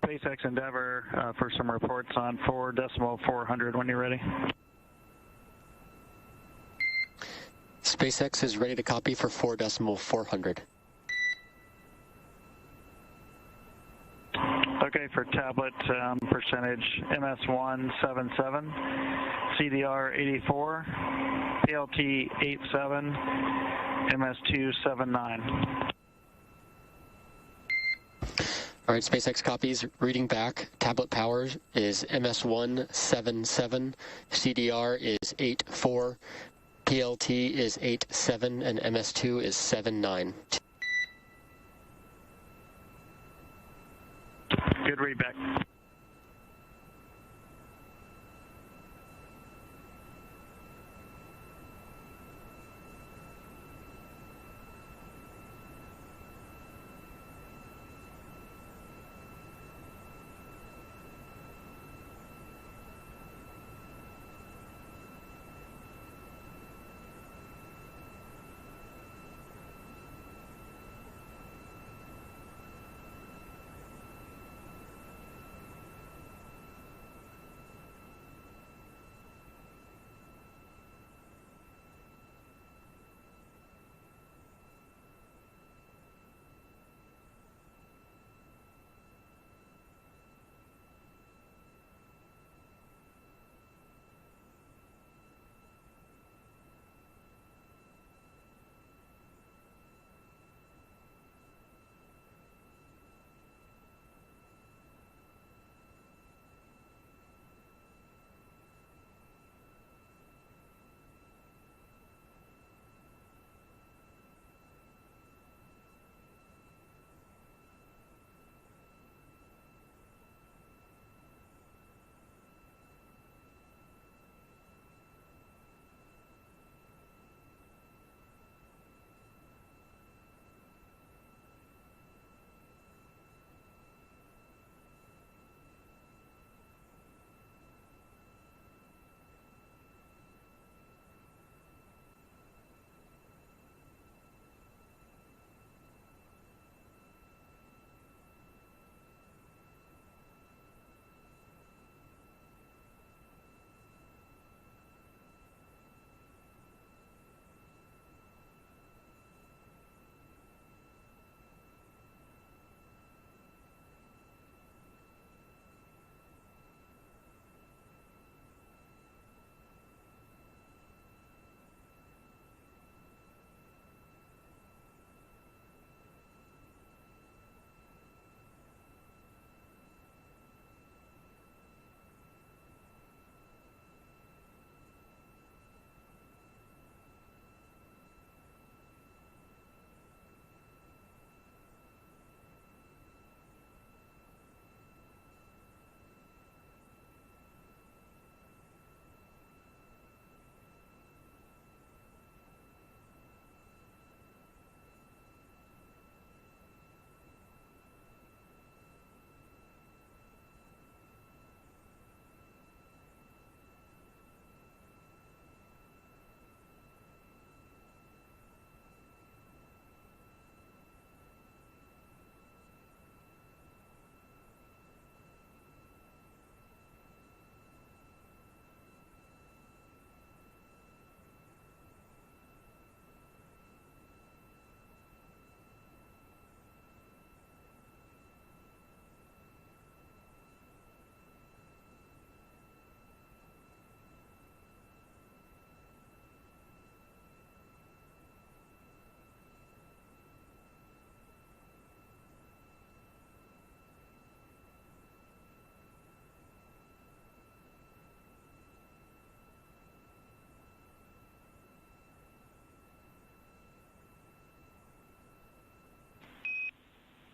SpaceX Endeavour for some reports on 4.400 when you're ready. SpaceX is ready to copy for 4.400. Okay, for tablet percentage MS1 77, CDR 84, PLT 87, MS2 79. All right, SpaceX copies. Reading back. Tablet power is MS1 77, CDR is 84, PLT is 87, and MS2 is 79. Good readback.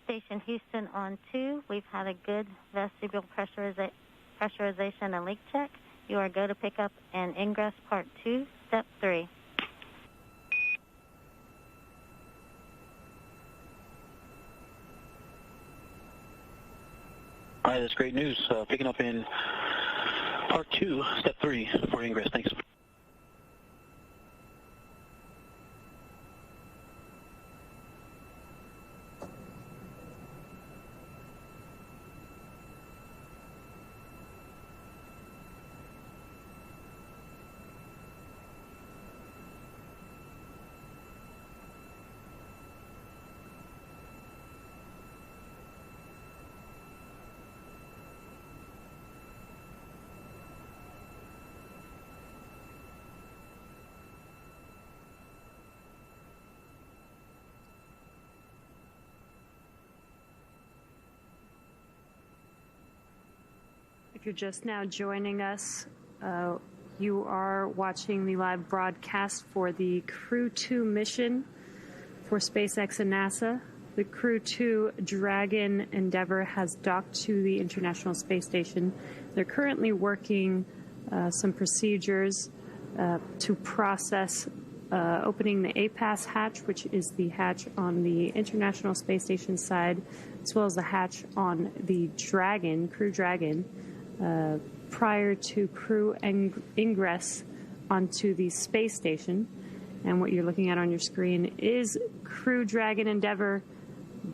Station Houston on 2. We've had a good vestibule pressurization and leak check. You are go to pick up and ingress part 2, step 3. All right, that's great news. Picking up in part 2, step 3 for ingress. Thanks. If you're just now joining us, you are watching the live broadcast for the Crew 2 mission for SpaceX and NASA. The Crew 2 Dragon Endeavour has docked to the International Space Station. They're currently working some procedures to process opening the APAS hatch, which is the hatch on the International Space Station side, as well as the hatch on the Dragon, Crew Dragon, prior to crew ingress onto the space station. And what you're looking at on your screen is Crew Dragon Endeavour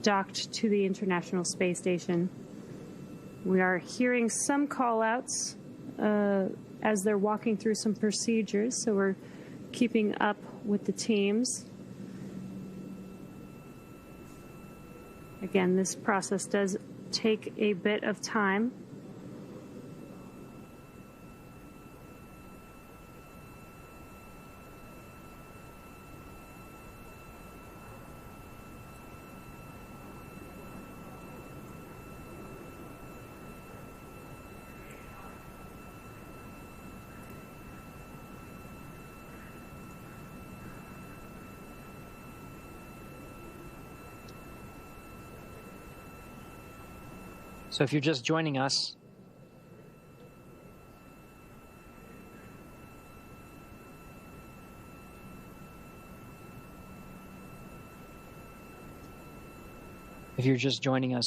docked to the International Space Station. We are hearing some call-outs as they're walking through some procedures, so we're keeping up with the teams. Again, this process does take a bit of time. So if you're just joining us,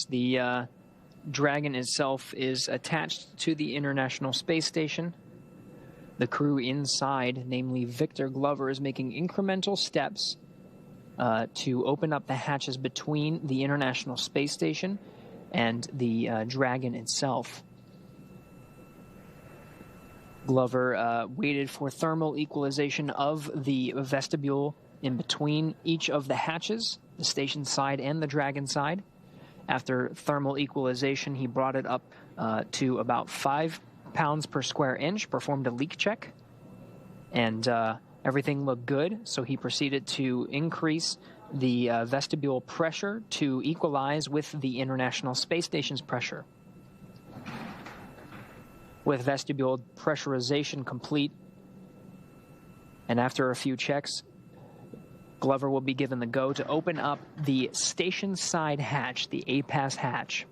the Dragon itself is attached to the International Space Station. The crew inside, namely Victor Glover, is making incremental steps to open up the hatches between the International Space Station and the Dragon itself. Glover waited for thermal equalization of the vestibule in between each of the hatches, the station side and the Dragon side. After thermal equalization, he brought it up to about 5 pounds per square inch, performed a leak check, and everything looked good, so he proceeded to increase the vestibule pressure to equalize with the International Space Station's pressure. With vestibule pressurization complete, and after a few checks, Glover will be given the go to open up the station side hatch, the APAS hatch.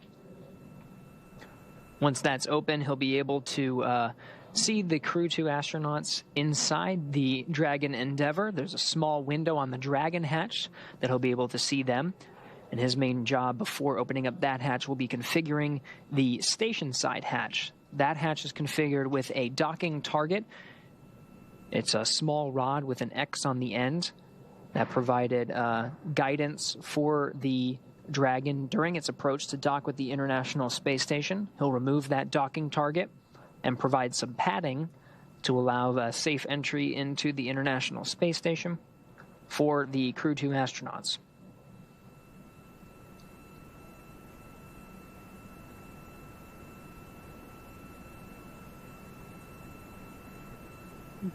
Once that's open, he'll be able to see the Crew 2 astronauts inside the Dragon Endeavour. There's a small window on the Dragon hatch that he'll be able to see them. And his main job before opening up that hatch will be configuring the station side hatch. That hatch is configured with a docking target. It's a small rod with an X on the end that provided guidance for the Dragon during its approach to dock with the International Space Station. He'll remove that docking target and provide some padding to allow a safe entry into the International Space Station for the Crew 2 astronauts.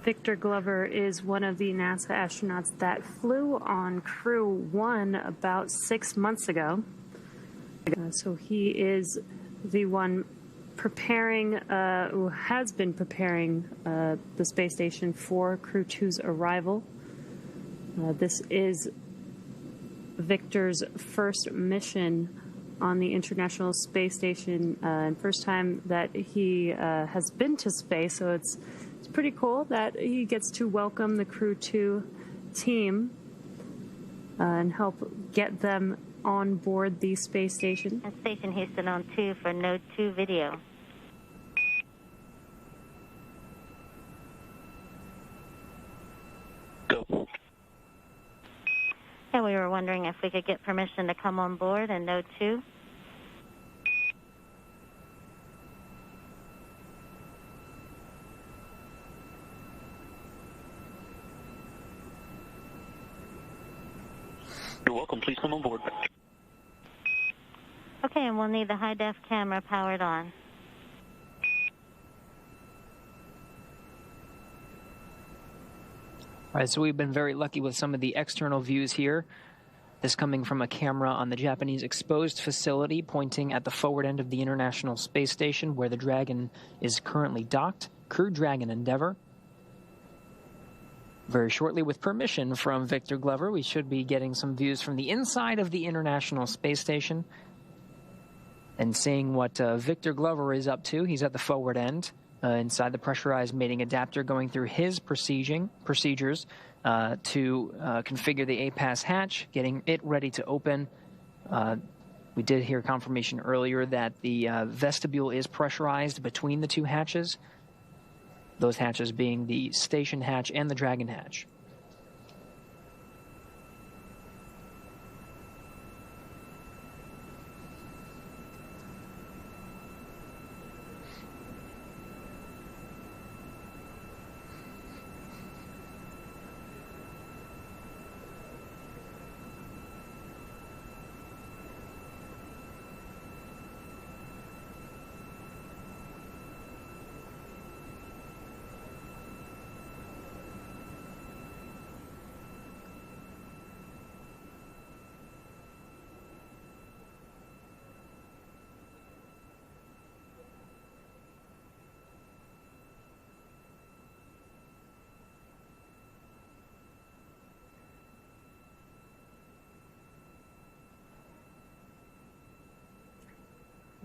Victor Glover is one of the NASA astronauts that flew on Crew 1 about 6 months ago. So he is the one preparing, who has been preparing the space station for Crew 2's arrival. This is Victor's first mission on the International Space Station and first time that he has been to space, so it's pretty cool that he gets to welcome the Crew 2 team and help get them on board the space station. And Station Houston on 2 for Node 2 video. Go. And we were wondering if we could get permission to come on board in Node 2. You're welcome. Please come on board. Okay, and we'll need the high-def camera powered on. All right, so we've been very lucky with some of the external views here. This coming from a camera on the Japanese exposed facility pointing at the forward end of the International Space Station where the Dragon is currently docked. Crew Dragon Endeavour. Very shortly, with permission from Victor Glover, we should be getting some views from the inside of the International Space Station and seeing what Victor Glover is up to. He's at the forward end, inside the pressurized mating adapter, going through his procedures to configure the APAS hatch, getting it ready to open. We did hear confirmation earlier that the vestibule is pressurized between the two hatches, those hatches being the station hatch and the Dragon hatch.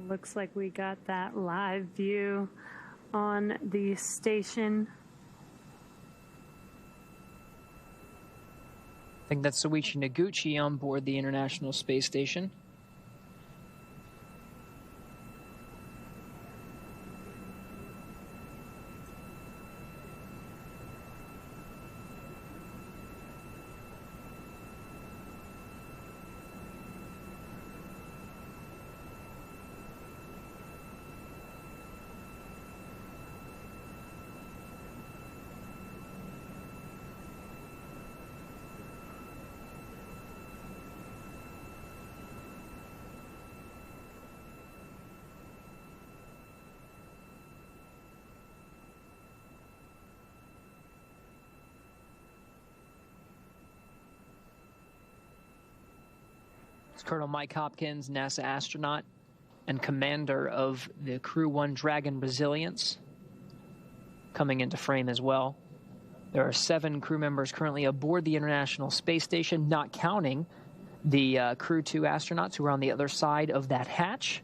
Looks like we got that live view on the station. I think that's Soichi Noguchi on board the International Space Station. It's Colonel Mike Hopkins, NASA astronaut and commander of the Crew 1 Dragon Resilience, coming into frame as well. There are 7 crew members currently aboard the International Space Station, not counting the Crew 2 astronauts who are on the other side of that hatch.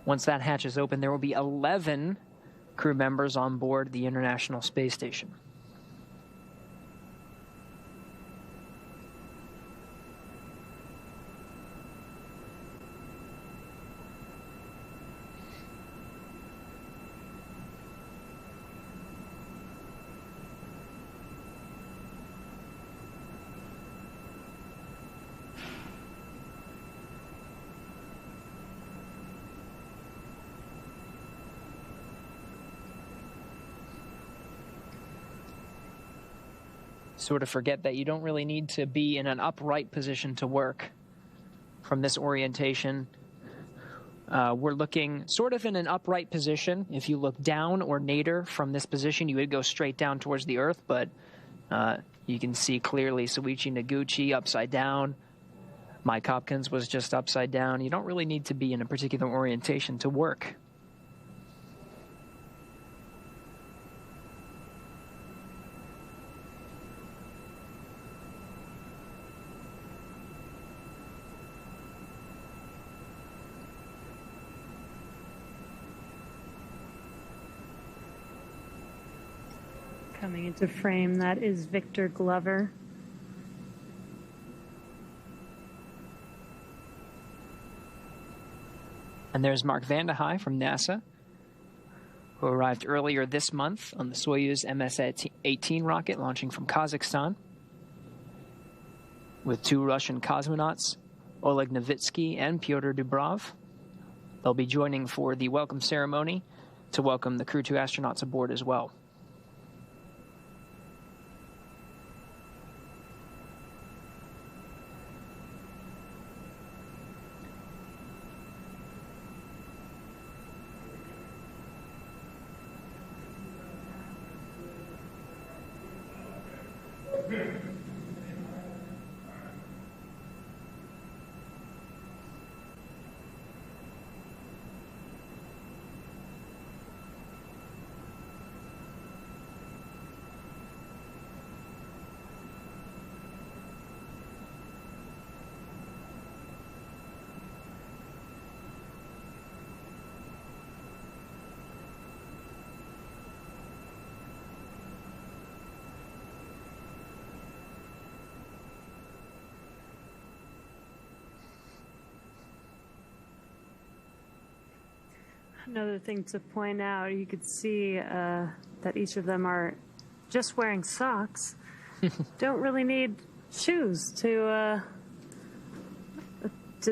Once that hatch is open, there will be 11 crew members on board the International Space Station. Sort of forget that you don't really need to be in an upright position to work from this orientation. We're looking sort of in an upright position. If you look down or nadir from this position, you would go straight down towards the Earth, but you can see clearly Soichi Noguchi upside down. Mike Hopkins was just upside down. You don't really need to be in a particular orientation to work. Coming into frame, that is Victor Glover. And there's Mark Vande Hei from NASA, who arrived earlier this month on the Soyuz MS-18 rocket launching from Kazakhstan, with 2 Russian cosmonauts, Oleg Novitsky and Pyotr Dubrov. They'll be joining for the welcome ceremony to welcome the Crew 2 astronauts aboard as well. Another thing to point out, you could see that each of them are just wearing socks. Don't really need shoes to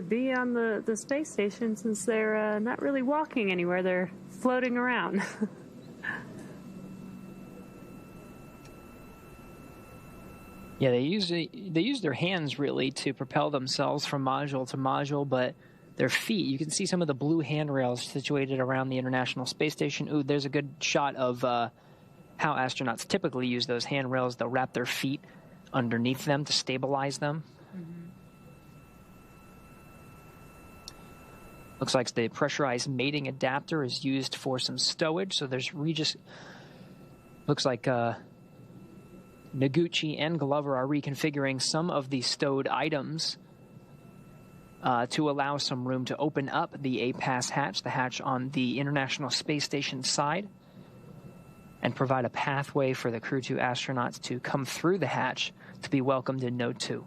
be on the space station, since they're not really walking anywhere. They're floating around. Yeah, they use their hands really to propel themselves from module to module, but their feet, you can see some of the blue handrails situated around the International Space Station. Ooh, there's a good shot of how astronauts typically use those handrails. They'll wrap their feet underneath them to stabilize them. Mm-hmm. Looks like the pressurized mating adapter is used for some stowage, so there's looks like Noguchi and Glover are reconfiguring some of the stowed items to allow some room to open up the APAS hatch, the hatch on the International Space Station side, and provide a pathway for the Crew 2 astronauts to come through the hatch to be welcomed in Node 2.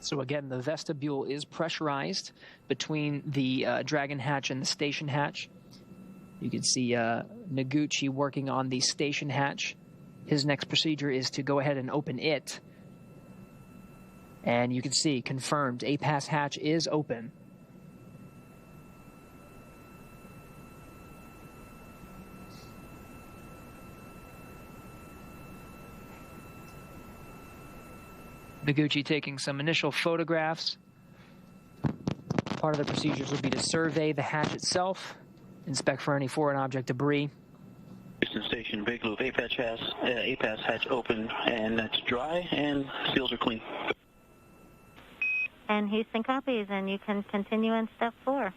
So again, the vestibule is pressurized between the Dragon hatch and the station hatch. You can see Noguchi working on the station hatch. His next procedure is to go ahead and open it. And you can see, confirmed, APAS hatch is open. Noguchi taking some initial photographs. Part of the procedures will be to survey the hatch itself, inspect for any foreign object debris. Houston Station, Big Loop, APAS hatch open, and it's dry, and seals are clean. And Houston copies, and you can continue in step 4.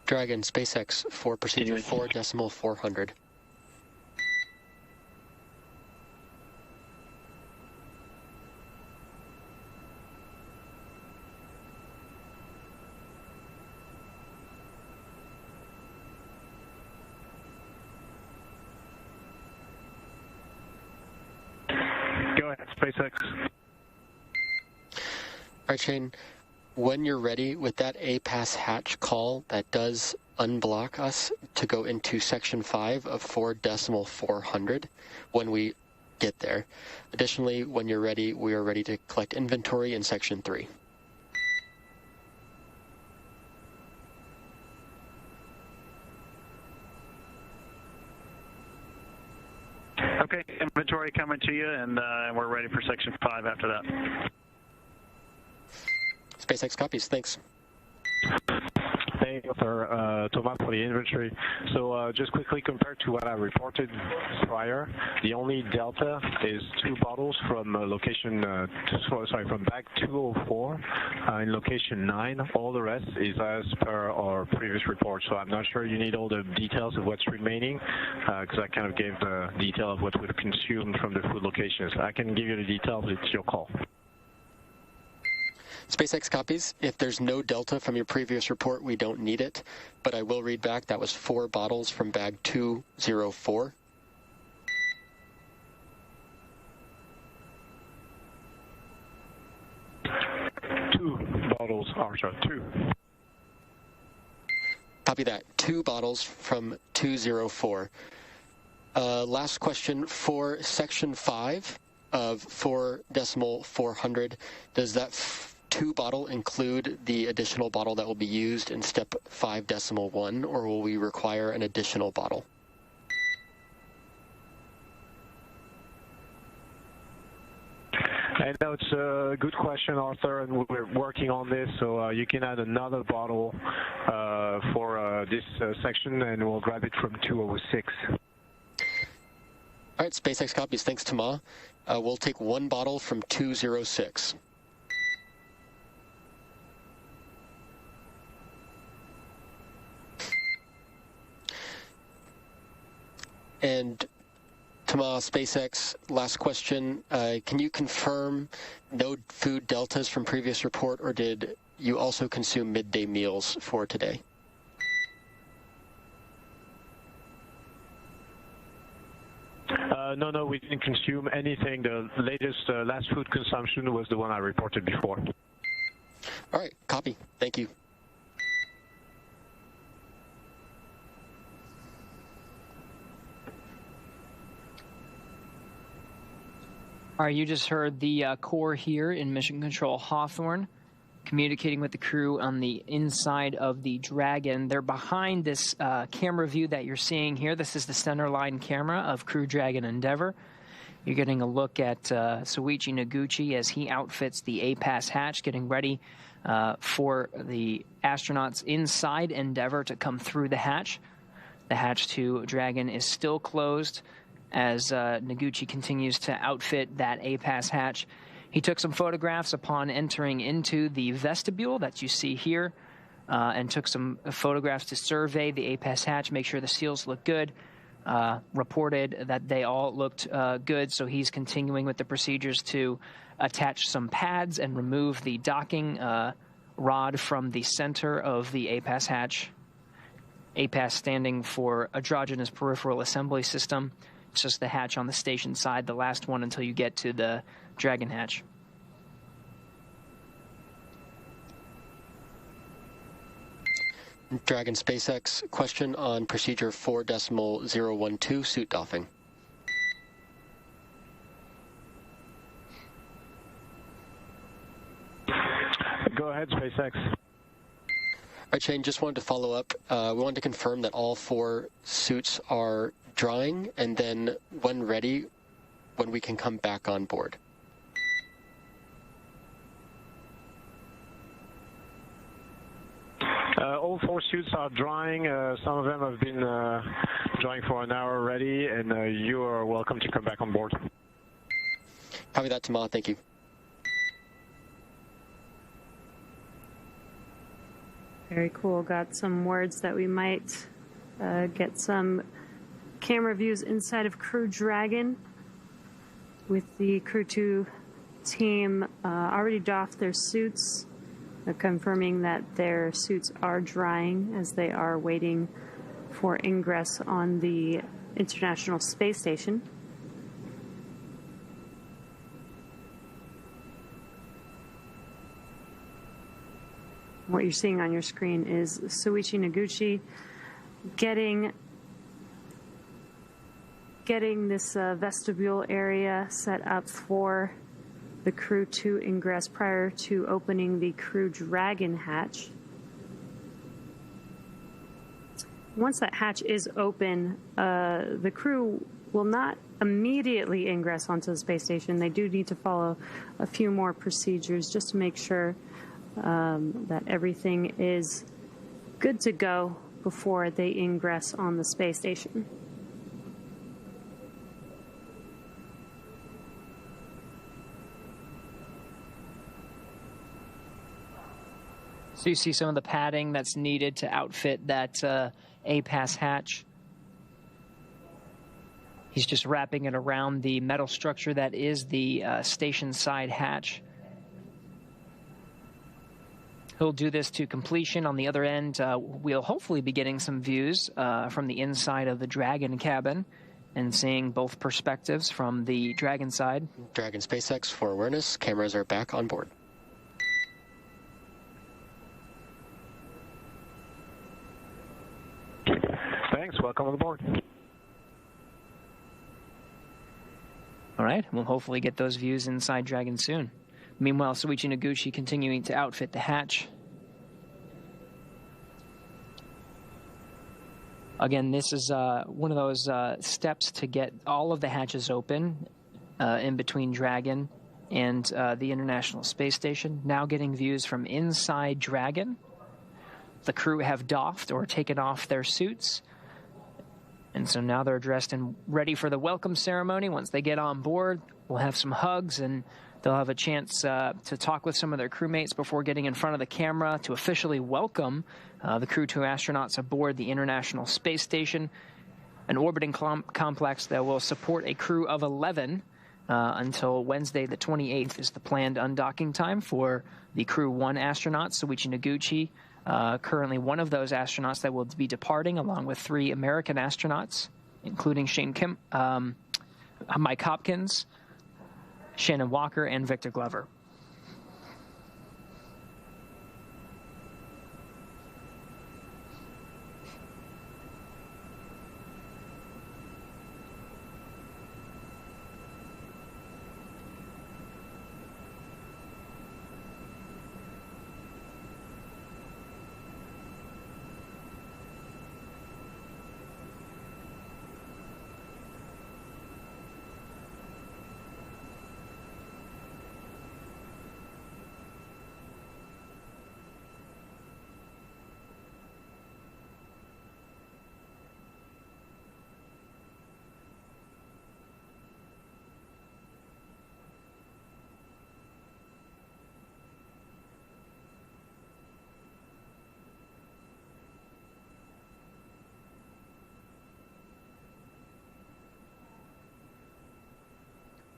Dragon, SpaceX for procedure 4.400. Go ahead, SpaceX. All right, Shane, when you're ready with that APAS hatch call, that does unblock us to go into section 5 of 4.400 when we get there. Additionally, when you're ready, we are ready to collect inventory in section 3. Okay, inventory coming to you, and we're ready for section 5 after that. SpaceX copies, thanks. Hey, Arthur, Thomas for the inventory. So just quickly compared to what I reported prior, the only delta is 2 bottles from from bag 204 in location 9. All the rest is as per our previous report. So I'm not sure you need all the details of what's remaining, because I kind of gave the detail of what would consumed from the food locations. I can give you the details. It's your call. SpaceX copies. If there's no delta from your previous report, we don't need it. But I will read back, that was 4 bottles from bag 204. Two bottles, Arthur, 2. Copy that. 2 bottles from 204. Last question for section 5 of 4.400. Does that 2 bottle include the additional bottle that will be used in step 5.1, or will we require an additional bottle? I know it's a good question, Arthur, and we're working on this, so you can add another bottle for this section, and we'll grab it from 206. All All right, SpaceX copies. Thanks, Thomas. We'll take one bottle from 206. And Thomas, SpaceX, last question. Can you confirm no food deltas from previous report, or did you also consume midday meals for today? No, we didn't consume anything. The latest last food consumption was the one I reported before. All right, copy. Thank you. All right, you just heard the core here in Mission Control Hawthorne communicating with the crew on the inside of the Dragon. They're behind this camera view that you're seeing here. This is the center line camera of Crew Dragon Endeavour. You're getting a look at Soichi Noguchi as he outfits the APAS hatch, getting ready for the astronauts inside Endeavour to come through the hatch. The hatch to Dragon is still closed as Noguchi continues to outfit that APAS hatch. He took some photographs upon entering into the vestibule that you see here and took some photographs to survey the APAS hatch, make sure the seals look good, reported that they all looked good, so he's continuing with the procedures to attach some pads and remove the docking rod from the center of the APAS hatch. APAS standing for Androgynous Peripheral Assembly System. It's just the hatch on the station side, the last one until you get to the Dragon hatch. Dragon SpaceX, question on procedure 4.012, suit doffing. Go ahead, SpaceX. All right, Shane, just wanted to follow up. We wanted to confirm that all 4 suits are drying, and then when ready, when we can come back on board. All 4 suits are drying. Some of them have been drying for an hour already, and you are welcome to come back on board. Copy that, Thomas. Thank you. Very cool. Got some words that we might get some camera views inside of Crew Dragon with the Crew 2 team already doffed their suits. They're confirming that their suits are drying as they are waiting for ingress on the International Space Station. What you're seeing on your screen is Soichi Noguchi getting this vestibule area set up for the Crew 2 ingress prior to opening the Crew Dragon hatch. Once that hatch is open, the crew will not immediately ingress onto the space station. They do need to follow a few more procedures just to make sure that everything is good to go before they ingress on the space station. So you see some of the padding that's needed to outfit that APAS hatch. He's just wrapping it around the metal structure that is the station side hatch. He'll do this to completion. On the other end, we'll hopefully be getting some views from the inside of the Dragon cabin and seeing both perspectives from the Dragon side. Dragon SpaceX for awareness. Cameras are back on board. Thanks. Welcome on board. All right. We'll hopefully get those views inside Dragon soon. Meanwhile, Soichi Noguchi continuing to outfit the hatch. Again, this is one of those steps to get all of the hatches open in between Dragon and the International Space Station. Now getting views from inside Dragon. The crew have doffed or taken off their suits. And so now they're dressed and ready for the welcome ceremony. Once they get on board, we'll have some hugs, and they'll have a chance to talk with some of their crewmates before getting in front of the camera to officially welcome the Crew 2 astronauts aboard the International Space Station, an orbiting complex that will support a crew of 11 until Wednesday the 28th is the planned undocking time for the Crew 1 astronauts, Soichi Noguchi, currently one of those astronauts that will be departing, along with 3 American astronauts, including Shane Kim, Mike Hopkins, Shannon Walker, and Victor Glover.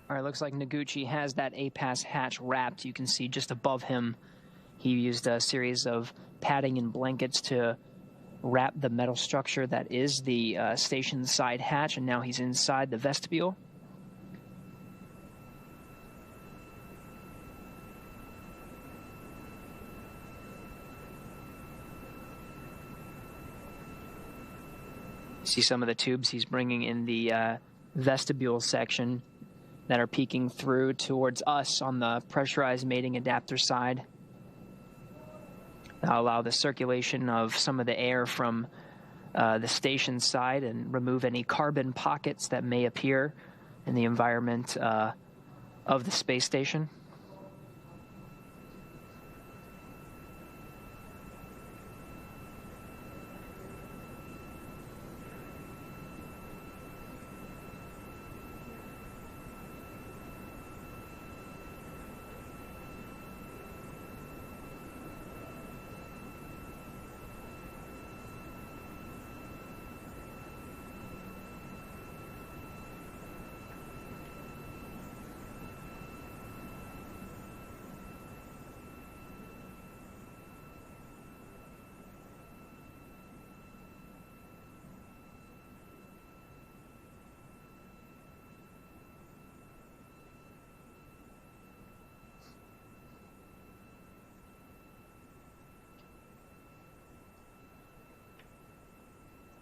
All right, looks like Noguchi has that A-Pass hatch wrapped. You can see just above him, he used a series of padding and blankets to wrap the metal structure that is the station side hatch, and now he's inside the vestibule. You see some of the tubes he's bringing in the vestibule section that are peeking through towards us on the pressurized mating adapter side. That'll allow the circulation of some of the air from the station side and remove any carbon pockets that may appear in the environment of the space station.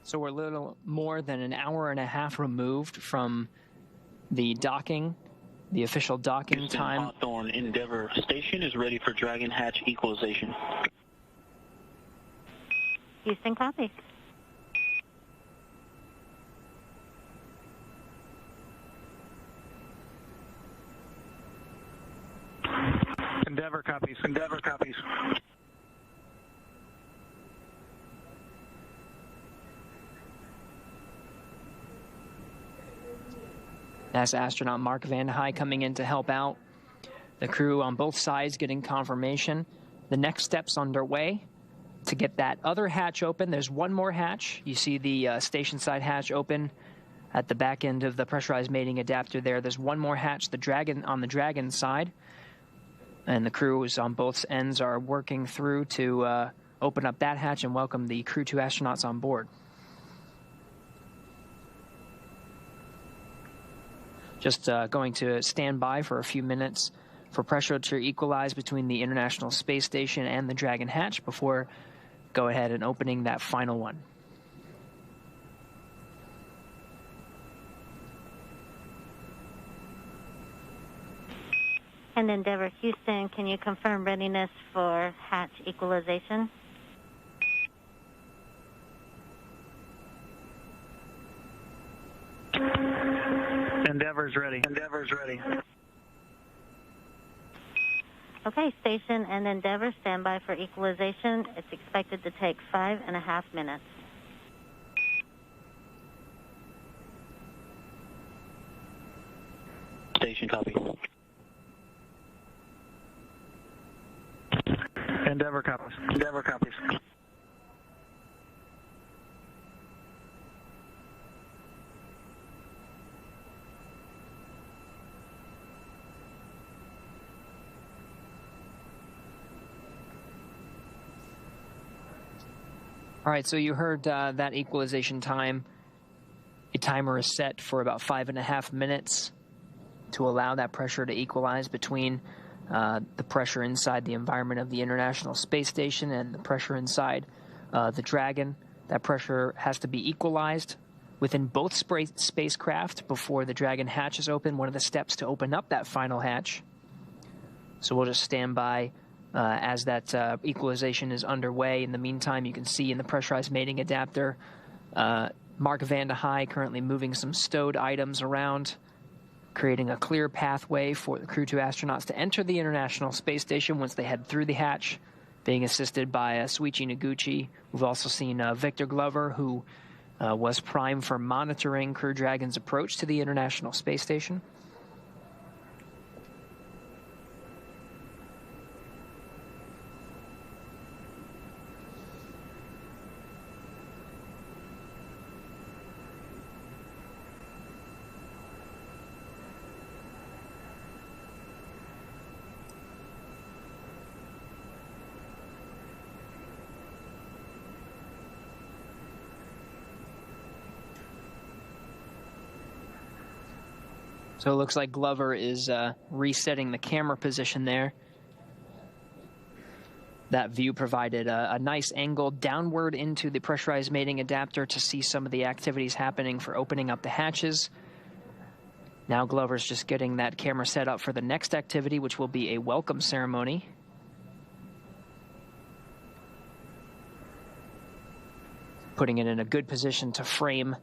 So we're a little more than an hour and a half removed from the docking, the official docking Houston time. Hawthorne Endeavour Station is ready for Dragon hatch equalization. Houston, copy. Endeavour copies. Endeavour copies. NASA astronaut Mark Van High coming in to help out. The crew on both sides getting confirmation. The next step's underway to get that other hatch open. There's one more hatch. You see the station side hatch open at the back end of the pressurized mating adapter there. There's one more hatch, the Dragon, on the Dragon side. And the crews on both ends are working through to open up that hatch and welcome the Crew 2 astronauts on board. Just going to stand by for a few minutes for pressure to equalize between the International Space Station and the Dragon hatch before go ahead and opening that final one. And Endeavour Houston, can you confirm readiness for hatch equalization? Endeavor's ready. Endeavor's ready. Okay, station and Endeavour, stand by for equalization. It's expected to take 5.5 minutes. station, copy. Endeavor copies. Endeavor copies. All right, so you heard that equalization time. A timer is set for about 5.5 minutes to allow that pressure to equalize between the pressure inside the environment of the International Space Station and the pressure inside the Dragon. That pressure has to be equalized within both spacecraft before the Dragon hatch is open, one of the steps to open up that final hatch. So we'll just stand by as that equalization is underway. In the meantime, you can see in the pressurized mating adapter, Mark Vande Hei currently moving some stowed items around, creating a clear pathway for the Crew 2 astronauts to enter the International Space Station once they head through the hatch, being assisted by Suichi Noguchi. We've also seen Victor Glover, who was primed for monitoring Crew Dragon's approach to the International Space Station. So it looks like Glover is resetting the camera position there. That view provided a nice angle downward into the pressurized mating adapter to see some of the activities happening for opening up the hatches. Now Glover's just getting that camera set up for the next activity, which will be a welcome ceremony. Putting it in a good position to frame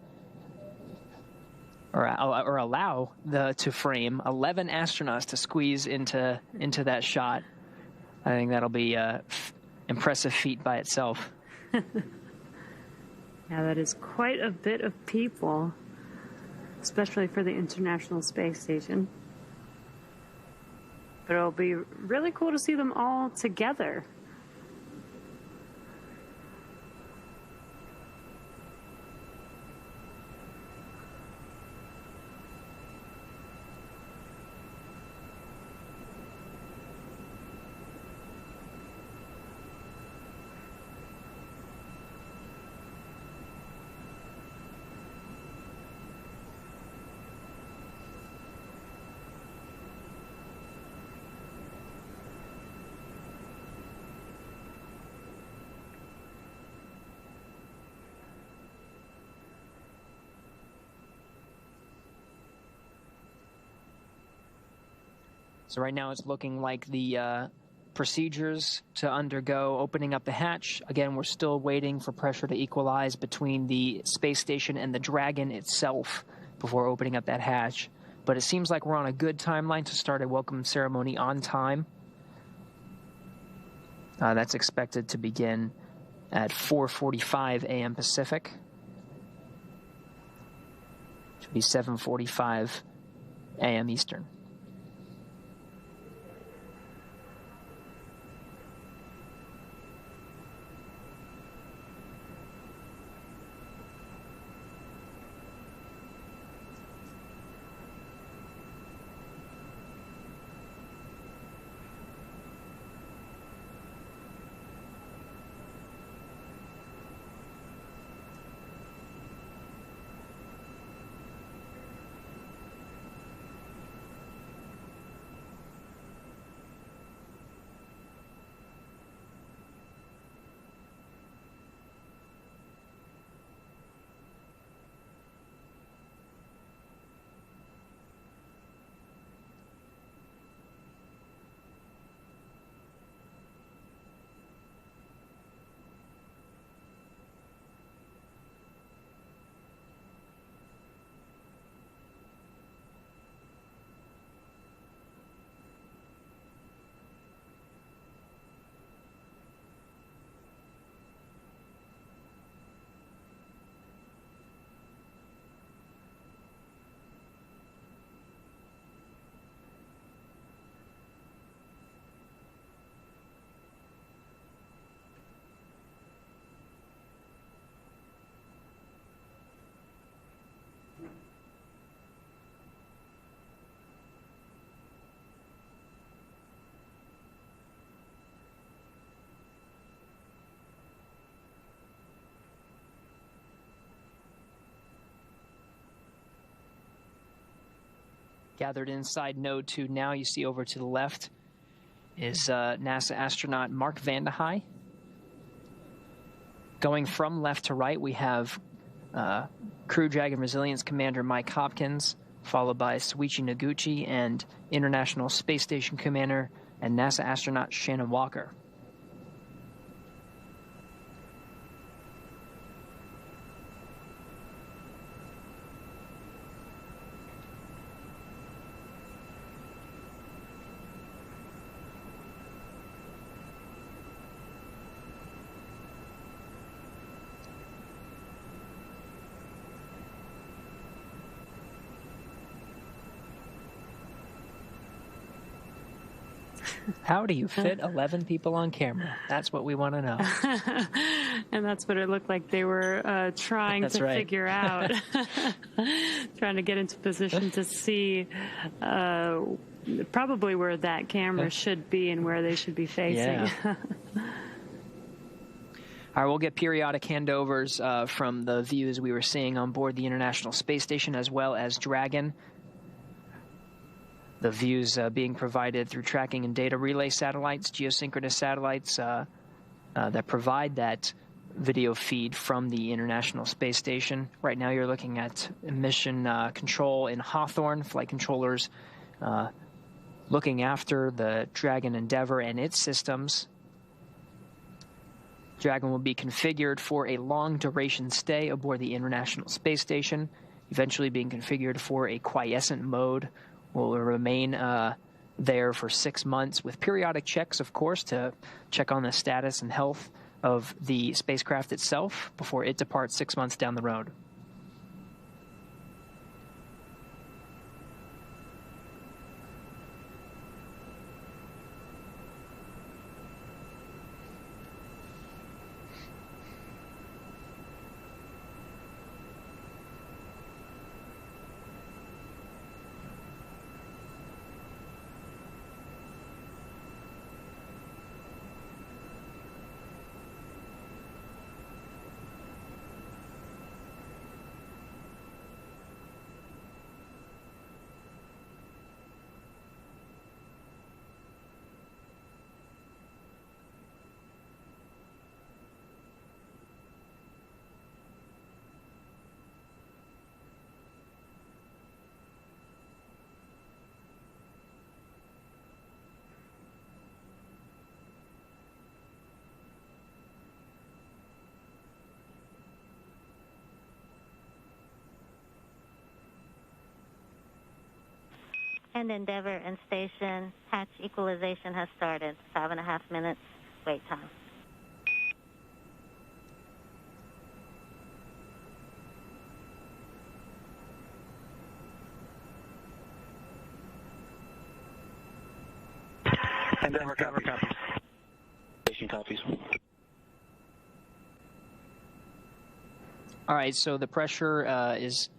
or allow to frame 11 astronauts to squeeze into that shot. I think that'll be an impressive feat by itself. Yeah, that is quite a bit of people, especially for the International Space Station. But it'll be really cool to see them all together. So right now it's looking like the procedures to undergo opening up the hatch. Again, we're still waiting for pressure to equalize between the space station and the Dragon itself before opening up that hatch. But it seems like we're on a good timeline to start a welcome ceremony on time. That's expected to begin at 4:45 a.m. Pacific. Which would be 7:45 a.m. Eastern. gathered inside Node 2. Now you see over to the left is NASA astronaut Mark Vande Hei. Going from left to right, we have Crew Dragon Resilience Commander Mike Hopkins, followed by Soichi Noguchi and International Space Station Commander and NASA astronaut Shannon Walker. How do you fit 11 people on camera? That's what we want to know. And that's what it looked like they were trying to figure out. Trying to get into position to see probably where that camera should be and where they should be facing. Yeah. All right, we'll get periodic handovers from the views we were seeing on board the International Space Station as well as Dragon. The views being provided through tracking and data relay satellites, geosynchronous satellites that provide that video feed from the International Space Station. Right now you're looking at mission control in Hawthorne, flight controllers looking after the Dragon Endeavour and its systems. Dragon will be configured for a long-duration stay aboard the International Space Station, eventually being configured for a quiescent mode. Will remain there for 6 months with periodic checks, of course, to check on the status and health of the spacecraft itself before it departs 6 months down the road. And Endeavour and Station hatch equalization has started. 5.5 minutes wait time. Endeavour copies. Station copies. All right, so the pressure is...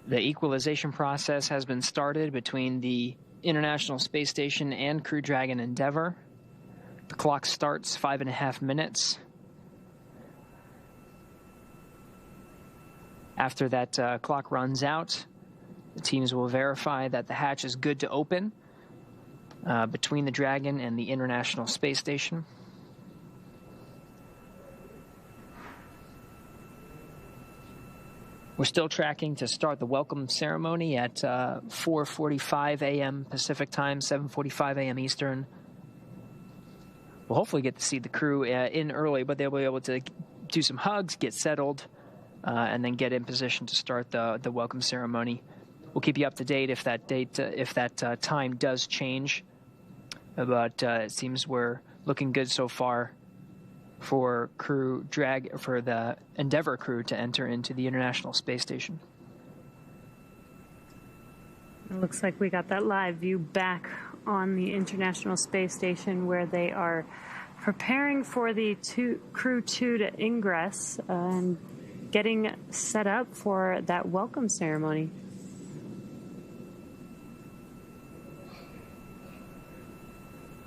The equalization process has been started between the International Space Station and Crew Dragon Endeavour. The clock starts 5.5 minutes. After that clock runs out, the teams will verify that the hatch is good to open between the Dragon and the International Space Station. We're still tracking to start the welcome ceremony at 4:45 a.m. Pacific time, 7:45 a.m. Eastern. We'll hopefully get to see the crew in early, but they'll be able to do some hugs, get settled, and then get in position to start the welcome ceremony. We'll keep you up to date if that time does change. But it seems we're looking good so far for the Endeavour crew to enter into the International Space Station. It looks like we got that live view back on the International Space Station where they are preparing for the Crew 2 to ingress and getting set up for that welcome ceremony.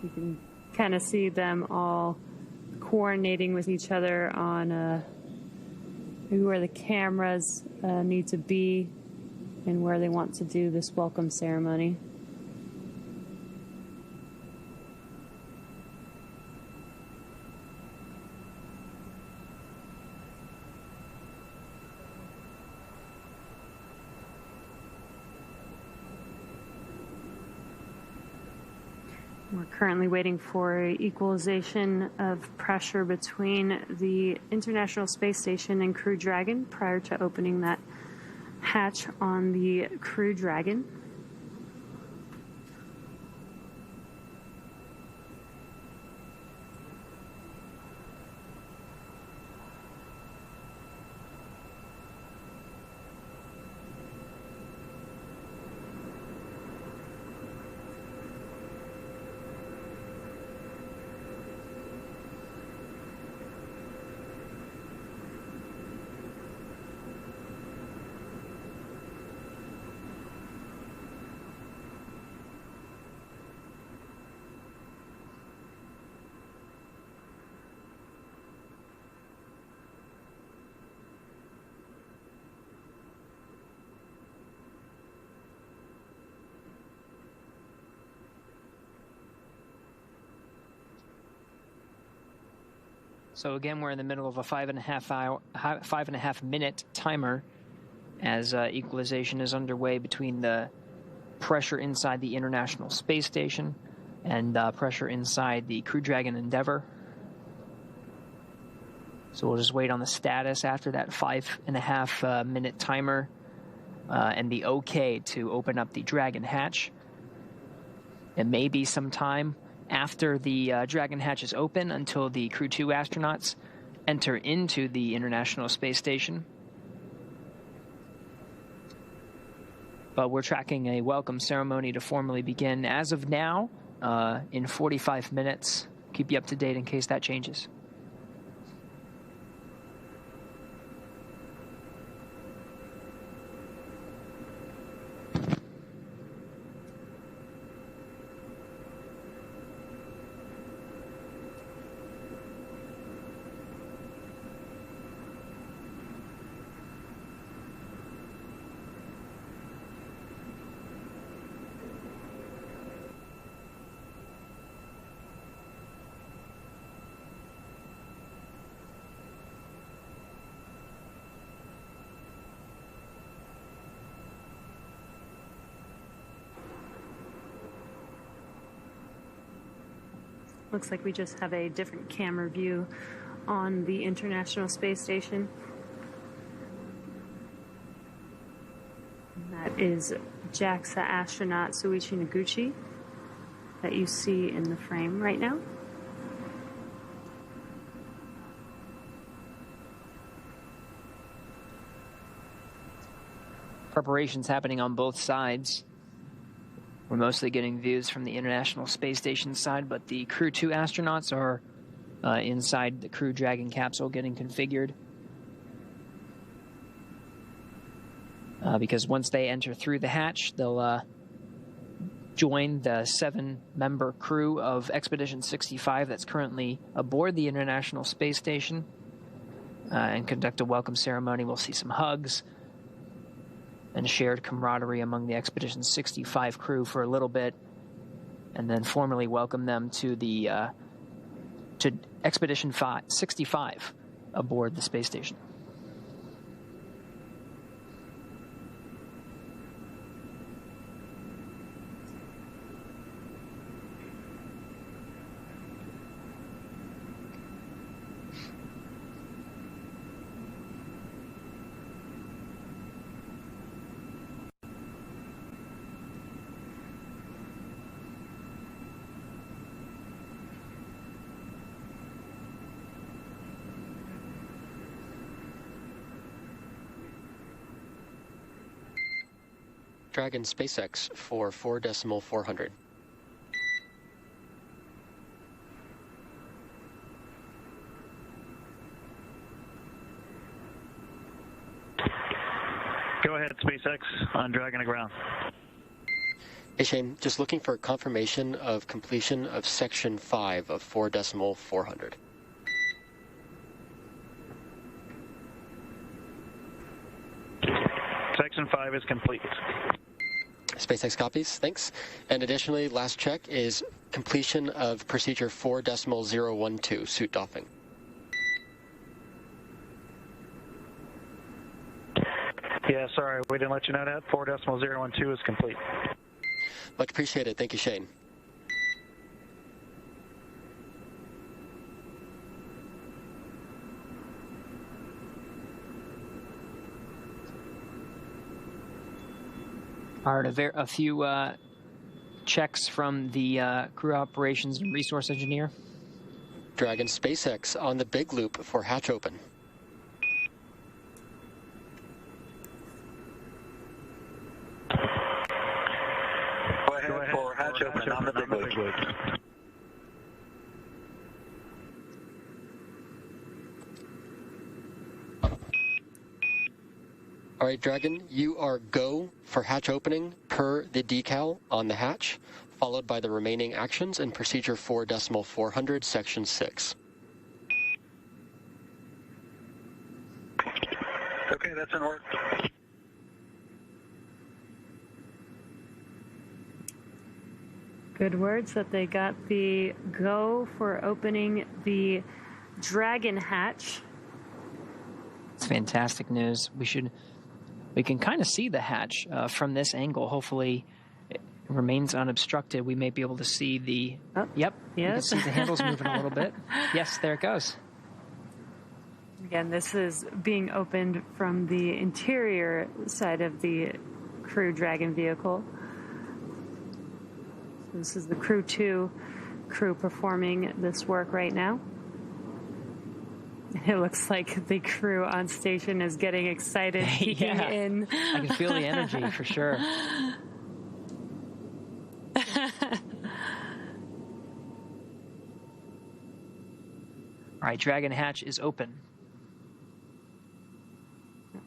You can kind of see them all coordinating with each other on maybe where the cameras need to be. and where they want to do this welcome ceremony. We're currently waiting for equalization of pressure between the International Space Station and Crew Dragon prior to opening that hatch on the Crew Dragon. So again, we're in the middle of a 5.5 minute timer as equalization is underway between the pressure inside the International Space Station and pressure inside the Crew Dragon Endeavour. So we'll just wait on the status after that 5.5 minute timer and the OK to open up the Dragon hatch. It may be some time after the Dragon hatch is open until the Crew 2 astronauts enter into the International Space Station. But we're tracking a welcome ceremony to formally begin as of now in 45 minutes. Keep you up to date in case that changes. Looks like we just have a different camera view on the International Space Station. And that is JAXA astronaut Soichi Noguchi that you see in the frame right now. Preparations happening on both sides. We're mostly getting views from the International Space Station side, but the Crew 2 astronauts are inside the Crew Dragon capsule getting configured. Because once they enter through the hatch, they'll join the 7-member crew of Expedition 65 that's currently aboard the International Space Station and conduct a welcome ceremony. We'll see some hugs and shared camaraderie among the Expedition 65 crew for a little bit, and then formally welcome them to the to Expedition 65 aboard the space station. Dragon SpaceX for 4.400. Go ahead, SpaceX, on Dragon to ground. Hey Shane, just looking for confirmation of completion of Section 5 of 4.400. Section 5 is complete. SpaceX copies, thanks. And additionally, last check is completion of procedure 4.012, suit doffing. Yeah, sorry, we didn't let you know that. 4.012 is complete. Much appreciated. Thank you, Shane. All right, a few checks from the crew operations and resource engineer. Dragon SpaceX on the big loop for hatch open. Go ahead for hatch open on the big loop. All right, Dragon, you are go for hatch opening per the decal on the hatch, followed by the remaining actions in procedure 4.400, section 6. Okay, that's in order. Good words that they got the go for opening the Dragon hatch. It's fantastic news. We can kind of see the hatch from this angle. Hopefully it remains unobstructed. We may be able to see the... Oh, yep, yes. You can see the handles moving a little bit. Yes, there it goes. Again, this is being opened from the interior side of the Crew Dragon vehicle. So this is the Crew 2 crew performing this work right now. It looks like the crew on station is getting excited, peeking Yeah. in. I can feel the energy for sure. All right, Dragon hatch is open.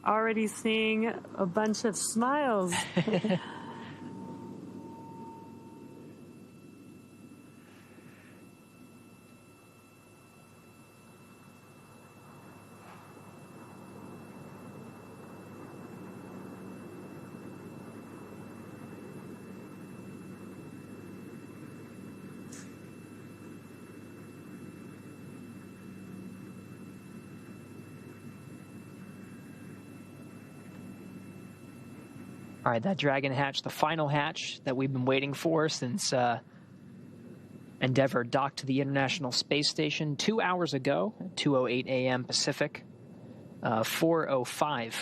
Already seeing a bunch of smiles. All right, that Dragon hatch, the final hatch that we've been waiting for since Endeavour docked to the International Space Station 2 hours ago, 2:08 a.m. Pacific. 4:05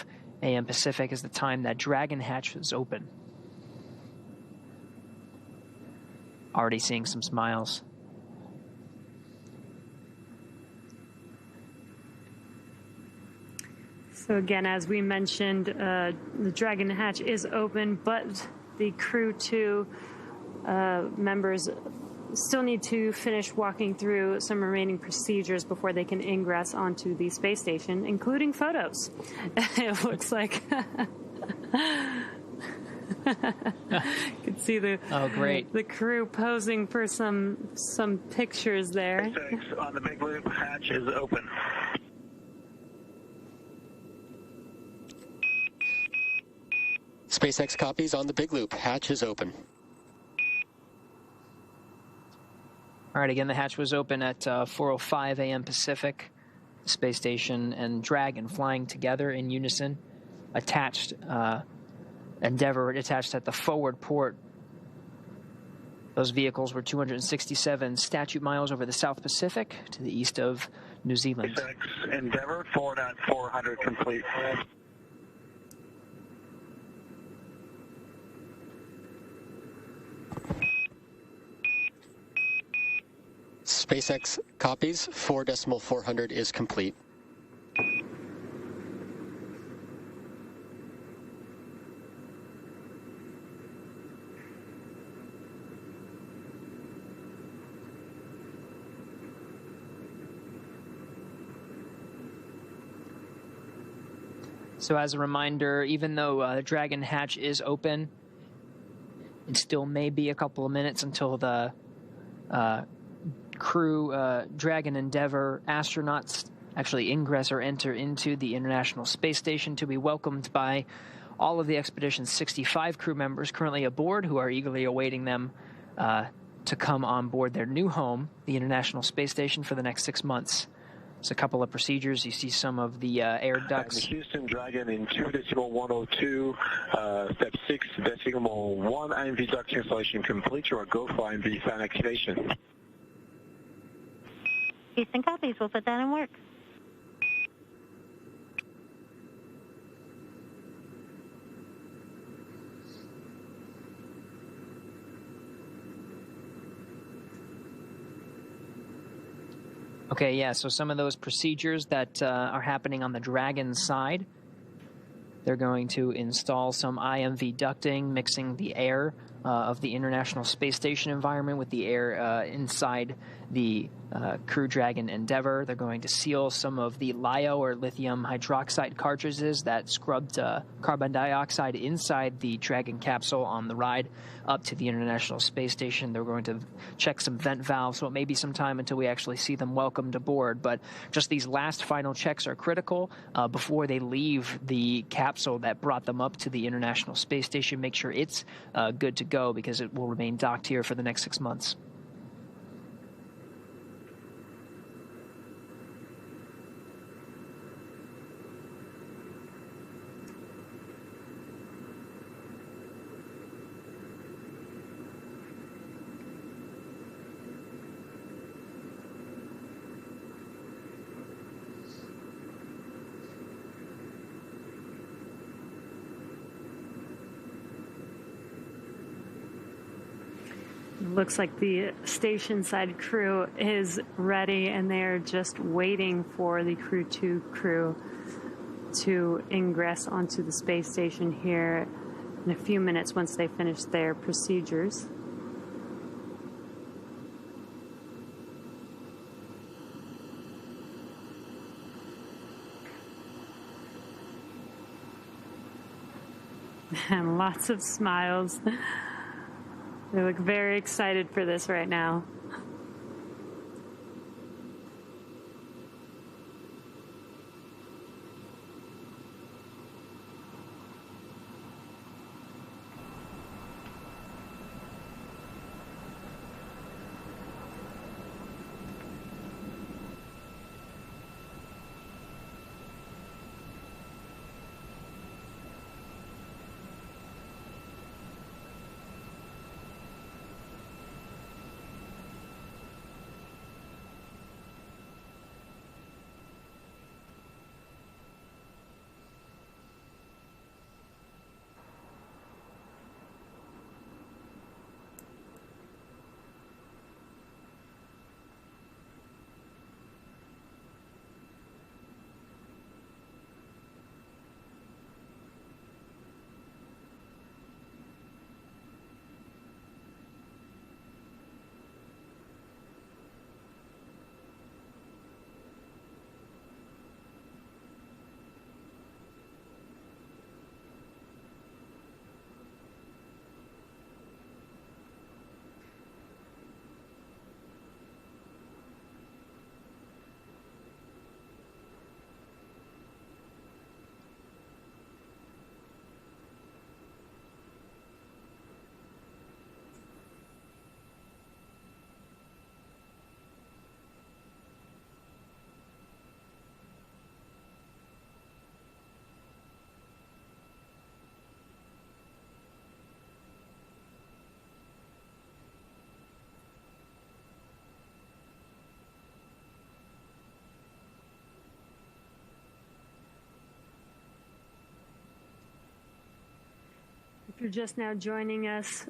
a.m. Pacific is the time that Dragon hatch was open. Already seeing some smiles. So again, as we mentioned, the Dragon hatch is open, but the Crew 2 members still need to finish walking through some remaining procedures before they can ingress onto the space station, including photos. It looks like you can see the crew posing for some pictures there. SpaceX on the big loop, hatch is open. SpaceX copies on the big loop. Hatch is open. All right, again, the hatch was open at 4:05 a.m. Pacific. The space station and Dragon flying together in unison. Attached, Endeavour attached at the forward port. Those vehicles were 267 statute miles over the South Pacific to the east of New Zealand. SpaceX Endeavour 4.400 complete. SpaceX copies. 4.400 is complete. So as a reminder, even though the Dragon hatch is open, it still may be a couple of minutes until the crew Dragon Endeavour astronauts actually ingress or enter into the International Space Station to be welcomed by all of the Expedition's 65 crew members currently aboard who are eagerly awaiting them to come on board their new home, the International Space Station, for the next 6 months. It's a couple of procedures. You see some of the air ducts. The Houston Dragon in 2.102, step 6, decimal 1, IMV duct installation complete. You are go for IMV fan activation. Houston copies. We'll put that in work. Okay, yeah, so some of those procedures that are happening on the Dragon side, they're going to install some IMV ducting, mixing the air of the International Space Station environment with the air inside the Crew Dragon Endeavour. They're going to seal some of the LiO, or lithium hydroxide cartridges that scrubbed carbon dioxide inside the Dragon capsule on the ride up to the International Space Station. They're going to check some vent valves, so it may be some time until we actually see them welcomed aboard. But just these last final checks are critical before they leave the capsule that brought them up to the International Space Station. Make sure it's good to go, because it will remain docked here for the next 6 months. Looks like the station side crew is ready, and they're just waiting for the Crew 2 crew to ingress onto the space station here in a few minutes once they finish their procedures. And lots of smiles. They look very excited for this right now. If you're just now joining us,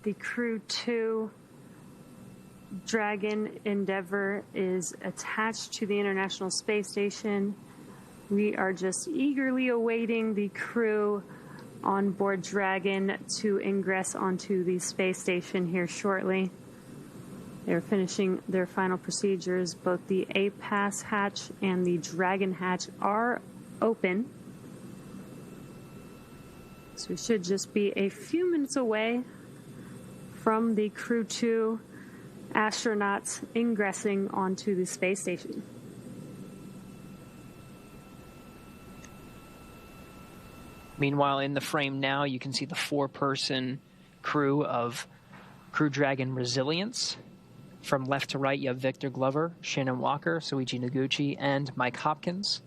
the Crew 2 Dragon Endeavour is attached to the International Space Station. We are just eagerly awaiting the crew on board Dragon to ingress onto the space station here shortly. They're finishing their final procedures. Both the A-Pass hatch and the Dragon hatch are open. So we should just be a few minutes away from the Crew 2 astronauts ingressing onto the space station. Meanwhile, in the frame now, you can see the 4-person crew of Crew Dragon Resilience. From left to right, you have Victor Glover, Shannon Walker, Soichi Noguchi, and Mike Hopkins.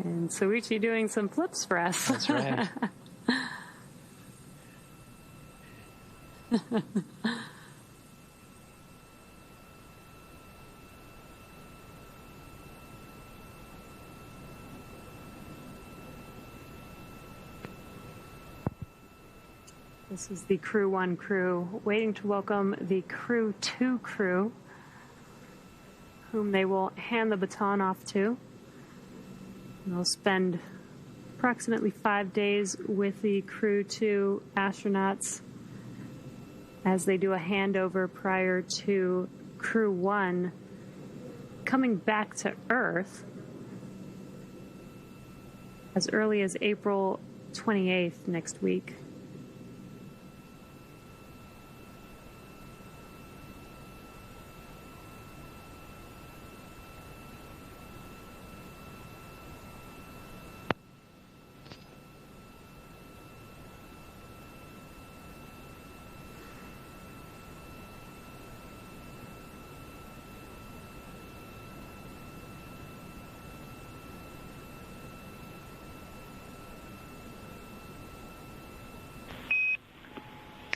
And Soichi doing some flips for us. That's right. This is the Crew 1 crew waiting to welcome the Crew 2 crew, whom they will hand the baton off to. They'll spend approximately 5 days with the Crew 2 astronauts as they do a handover prior to Crew 1 coming back to Earth as early as April 28th next week.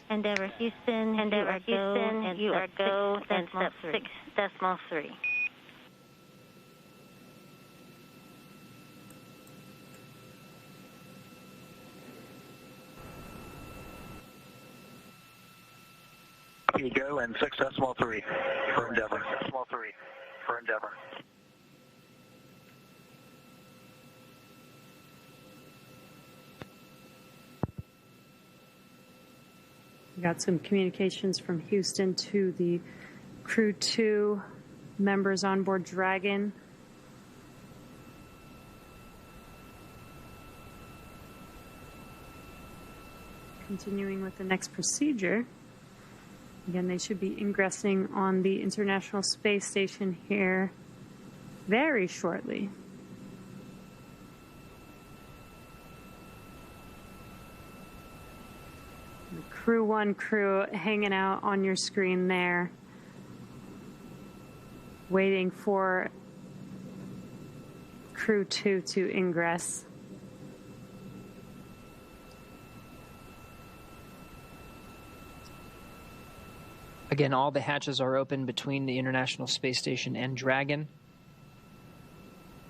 Endeavour Houston, you are go, and step 6.3. You go and 6.3 for Endeavour. 6.3 for Endeavour. We got some communications from Houston to the Crew 2 members on board Dragon. Continuing with the next procedure. Again, they should be ingressing on the International Space Station here very shortly. Crew 1 crew hanging out on your screen there, waiting for Crew 2 to ingress. Again, all the hatches are open between the International Space Station and Dragon.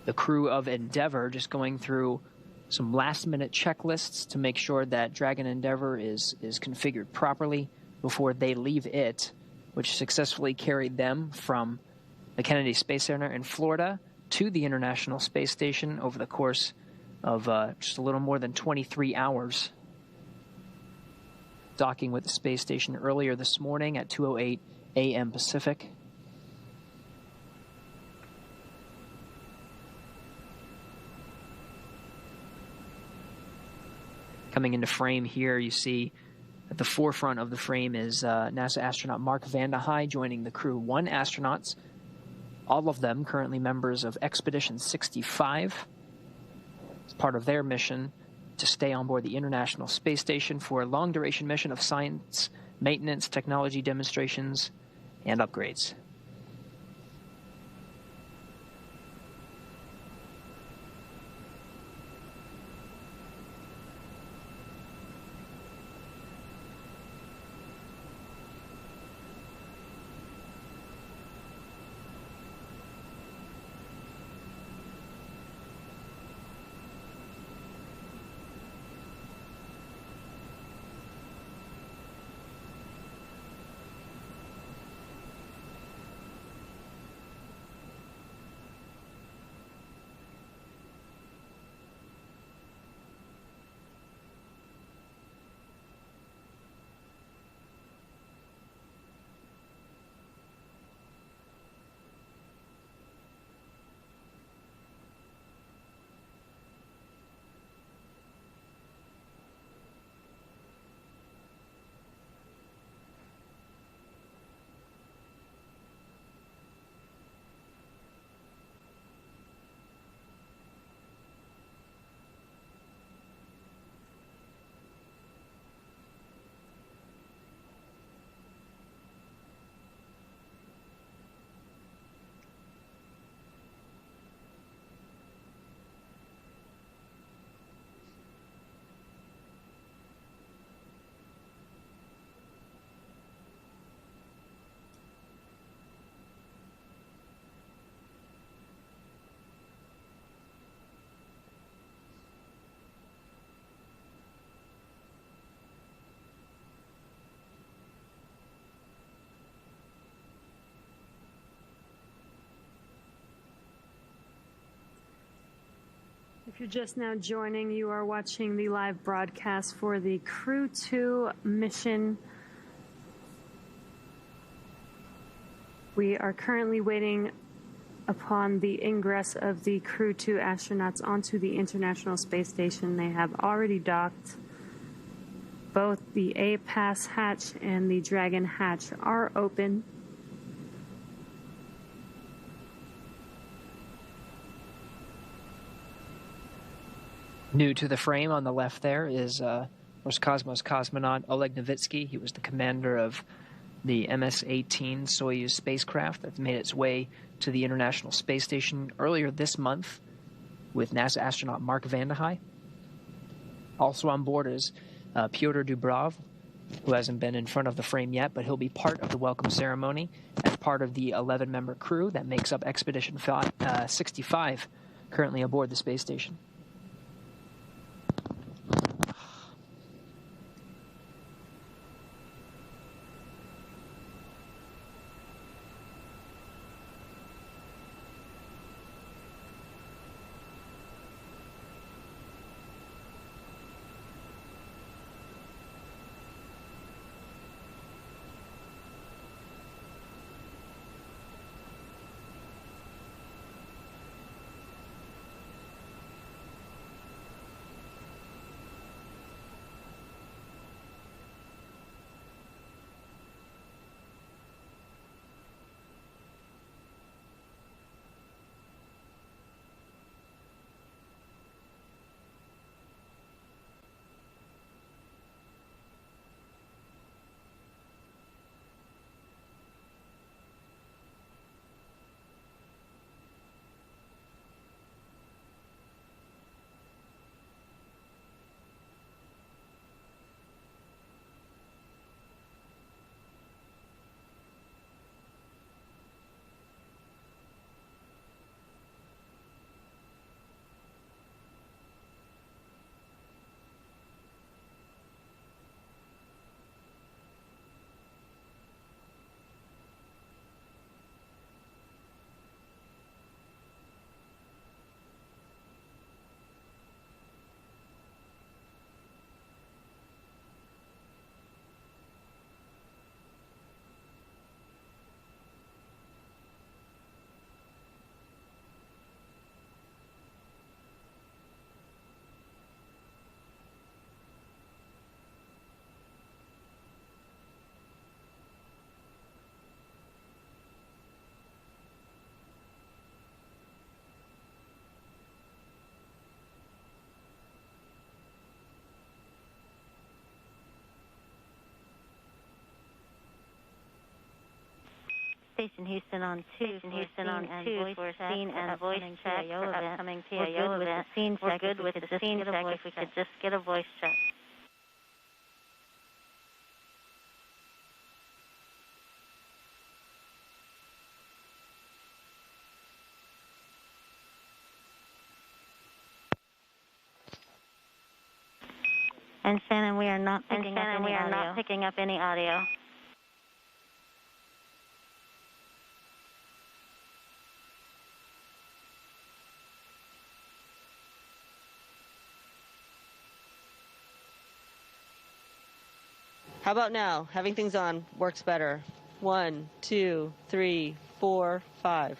The crew of Endeavour just going through some last-minute checklists to make sure that Dragon Endeavour is configured properly before they leave it, which successfully carried them from the Kennedy Space Center in Florida to the International Space Station over the course of just a little more than 23 hours. Docking with the space station earlier this morning at 2:08 a.m. Pacific. Coming into frame here, you see at the forefront of the frame is NASA astronaut Mark Vande Hei joining the Crew 1 astronauts, all of them currently members of Expedition 65. As part of their mission to stay on board the International Space Station for a long-duration mission of science, maintenance, technology demonstrations, and upgrades. If you're just now joining, you are watching the live broadcast for the Crew 2 mission. We are currently waiting upon the ingress of the Crew 2 astronauts onto the International Space Station. They have already docked. Both the A-Pass hatch and the Dragon hatch are open. New to the frame on the left there is Roscosmos cosmonaut Oleg Novitsky. He was the commander of the MS-18 Soyuz spacecraft that made its way to the International Space Station earlier this month with NASA astronaut Mark Vande Hei. Also on board is Pyotr Dubrov, who hasn't been in front of the frame yet, but he'll be part of the welcome ceremony as part of the 11-member crew that makes up Expedition 65 currently aboard the space station. Station Houston on 2. Station Houston on 2 for scene and voice check for upcoming PIO event. We're good with the scene check if we could just get a voice check. And Shannon, we are not picking up any audio. How about now? Having things on works better. 1, 2, 3, 4, 5.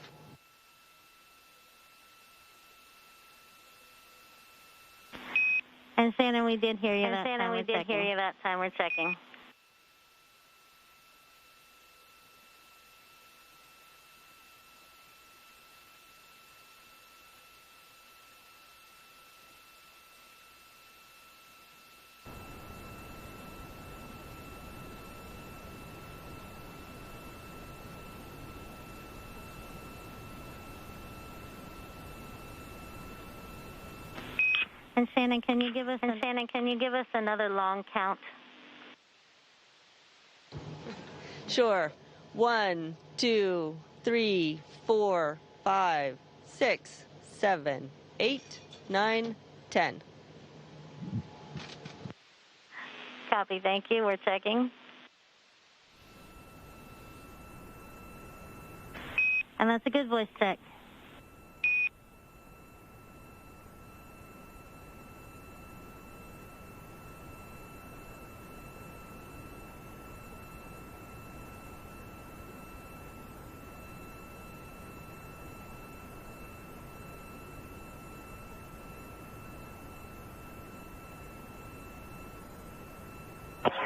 And Shannon, we did hear you that time. We're checking. And Shannon, can you give us another long count? Sure. 1, 2, 3, 4, 5, 6, 7, 8, 9, 10. Copy. Thank you. We're checking. And that's a good voice check.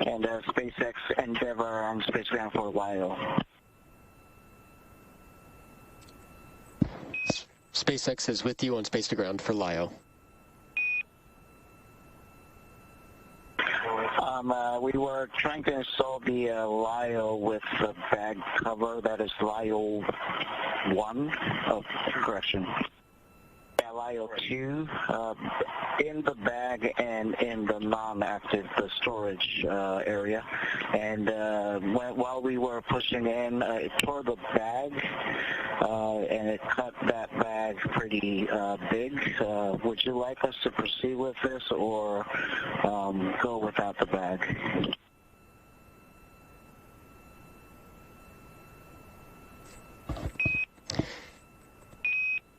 And SpaceX Endeavour on space ground for LIO. SpaceX is with you on space to ground for LIO. We were trying to install the LIO with the bag cover. That is LIO 1. Oh, correction. Yeah, LIO 2 in the bag and in the non-active storage area. And while we were pushing in, it tore the bag and it cut that bag pretty big. Would you like us to proceed with this or go without the bag?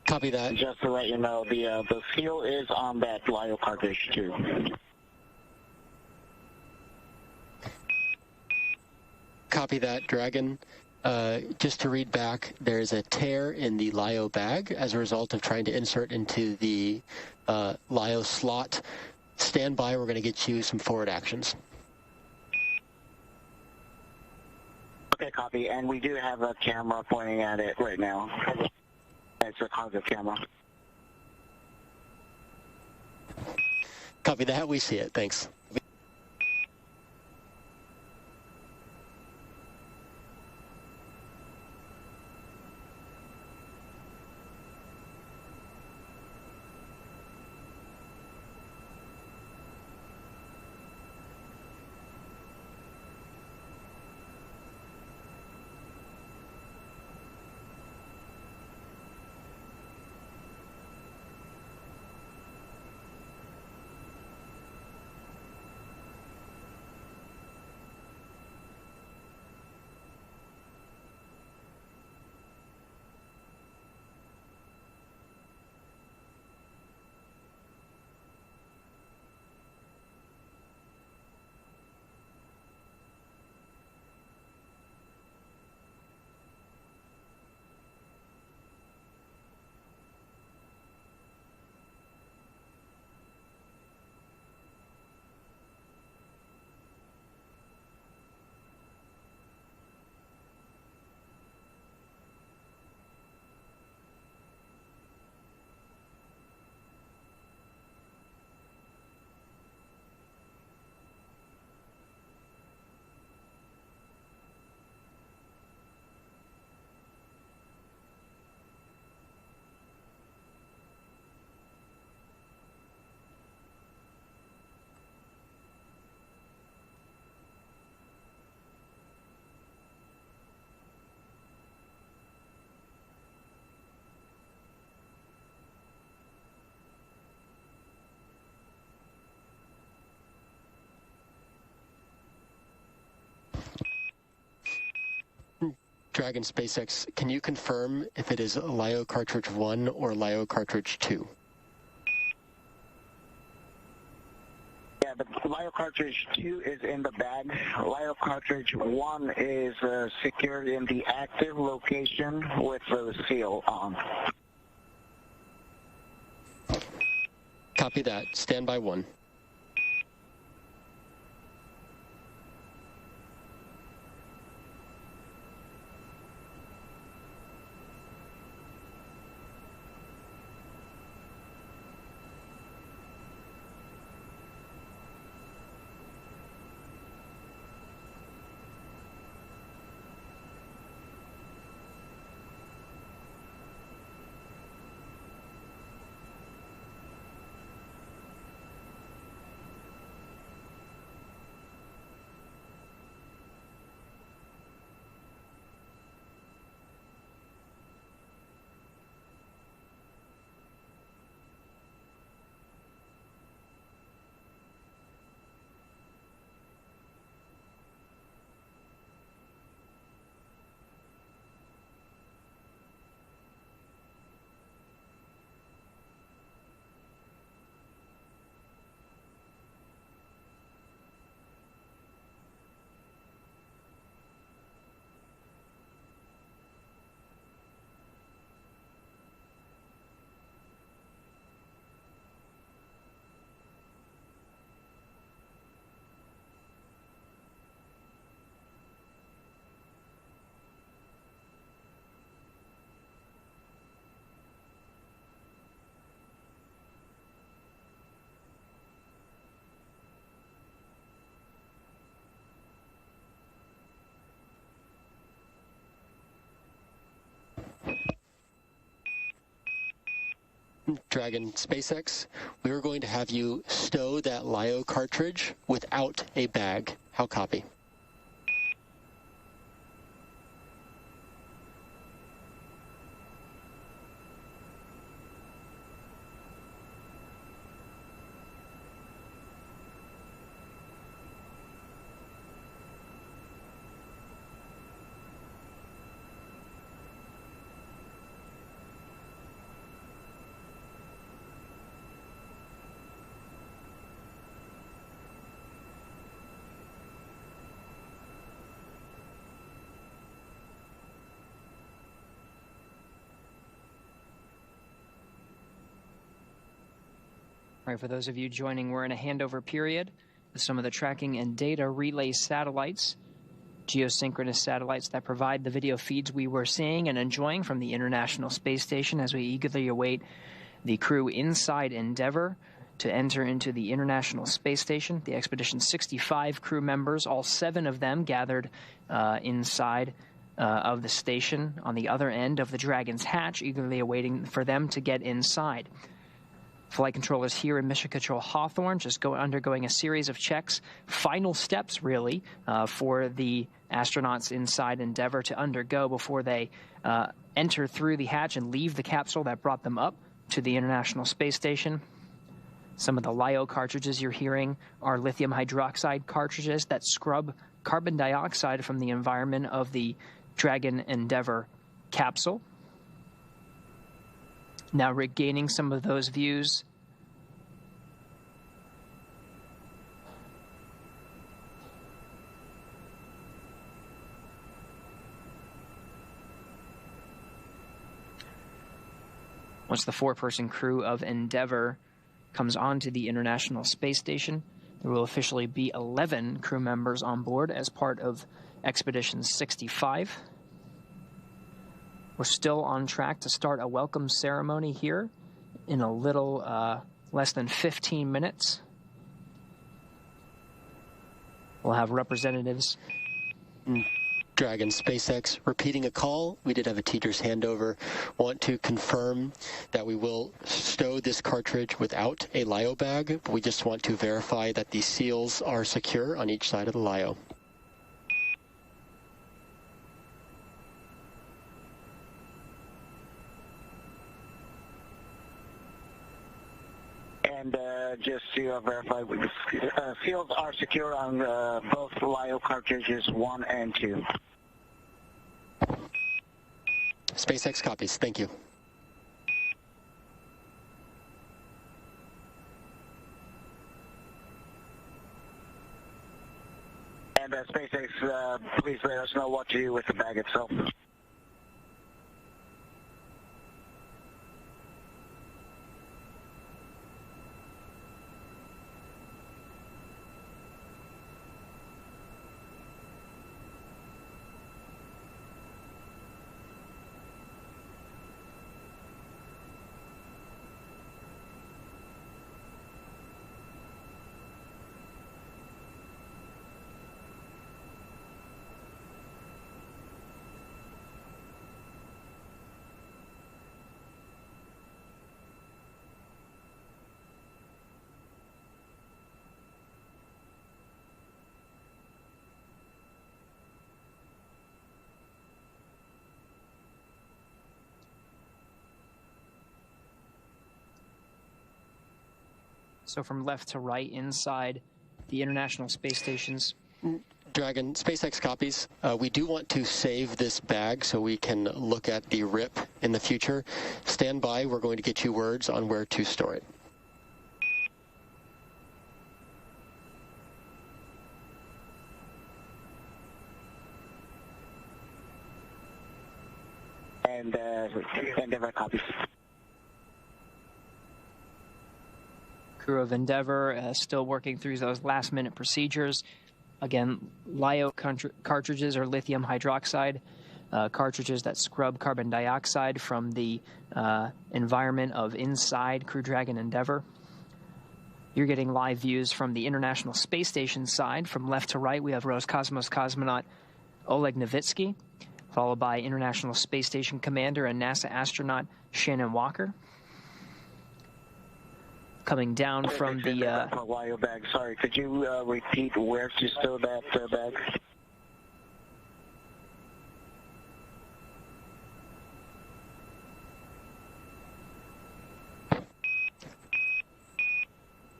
Copy that. Just to let you know, the seal is on that LIO cartridge too. Copy that, Dragon. Just to read back, there's a tear in the LIO bag as a result of trying to insert into the LIO slot. Stand by, we're going to get you some forward actions. Okay, copy. And we do have a camera pointing at it right now. It's a cargo camera. Copy that, we see it, thanks. Dragon SpaceX, can you confirm if it is LIO cartridge 1 or LIO cartridge 2? Yeah, the LIO cartridge 2 is in the bag. LIO cartridge 1 is secured in the active location with the seal on. Copy that. Stand by 1. Dragon SpaceX, we are going to have you stow that LiO cartridge without a bag. How copy? All right, for those of you joining, we're in a handover period with some of the tracking and data relay satellites, geosynchronous satellites that provide the video feeds we were seeing and enjoying from the International Space Station as we eagerly await the crew inside Endeavour to enter into the International Space Station. The Expedition 65 crew members, all 7 of them gathered inside of the station on the other end of the Dragon's hatch, eagerly awaiting for them to get inside. Flight controllers here in Mission Control Hawthorne just undergoing a series of checks, final steps really, for the astronauts inside Endeavour to undergo before they enter through the hatch and leave the capsule that brought them up to the International Space Station. Some of the LiO cartridges you're hearing are lithium hydroxide cartridges that scrub carbon dioxide from the environment of the Dragon Endeavour capsule. Now regaining some of those views. Once the 4-person crew of Endeavour comes onto the International Space Station, there will officially be 11 crew members on board as part of Expedition 65. We're still on track to start a welcome ceremony here in a little less than 15 minutes. We'll have representatives. Dragon SpaceX, repeating a call. We did have a teacher's handover. Want to confirm that we will stow this cartridge without a LiO bag, but we just want to verify that the seals are secure on each side of the LiO. And just to verify, seals are secure on both LiO cartridges 1 and 2. SpaceX copies. Thank you. And SpaceX, please let us know what to do with the bag itself. So from left to right inside the International Space Station's. Dragon, SpaceX copies. We do want to save this bag so we can look at the RIP in the future. Stand by. We're going to get you words on where to store it. And Endeavour copies. Crew of Endeavour still working through those last-minute procedures. Again, LiO cartridges or lithium hydroxide cartridges that scrub carbon dioxide from the environment of inside Crew Dragon Endeavour. You're getting live views from the International Space Station side. From left to right, we have Roscosmos cosmonaut Oleg Novitsky, followed by International Space Station commander and NASA astronaut Shannon Walker. coming down from the... LIO bag. Sorry, could you repeat where to stow that bag?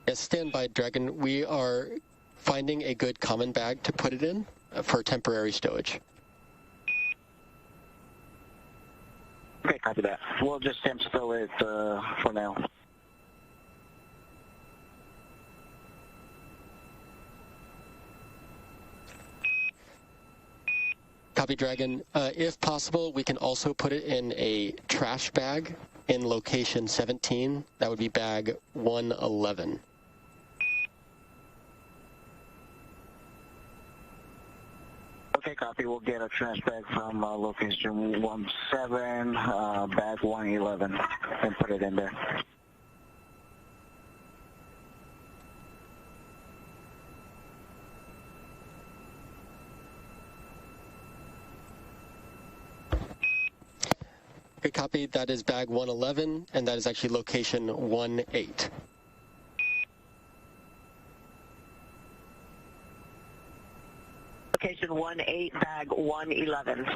Yes, stand by, Dragon. We are finding a good common bag to put it in for temporary stowage. Okay, copy that. We'll just temp stow it for now. Copy, Dragon. If possible, we can also put it in a trash bag in location 17. That would be bag 111. Okay, copy. We'll get a trash bag from location 17, bag 111, and put it in there. Okay, copy. That is bag 111, and that is actually location 18. Location 18, bag 111.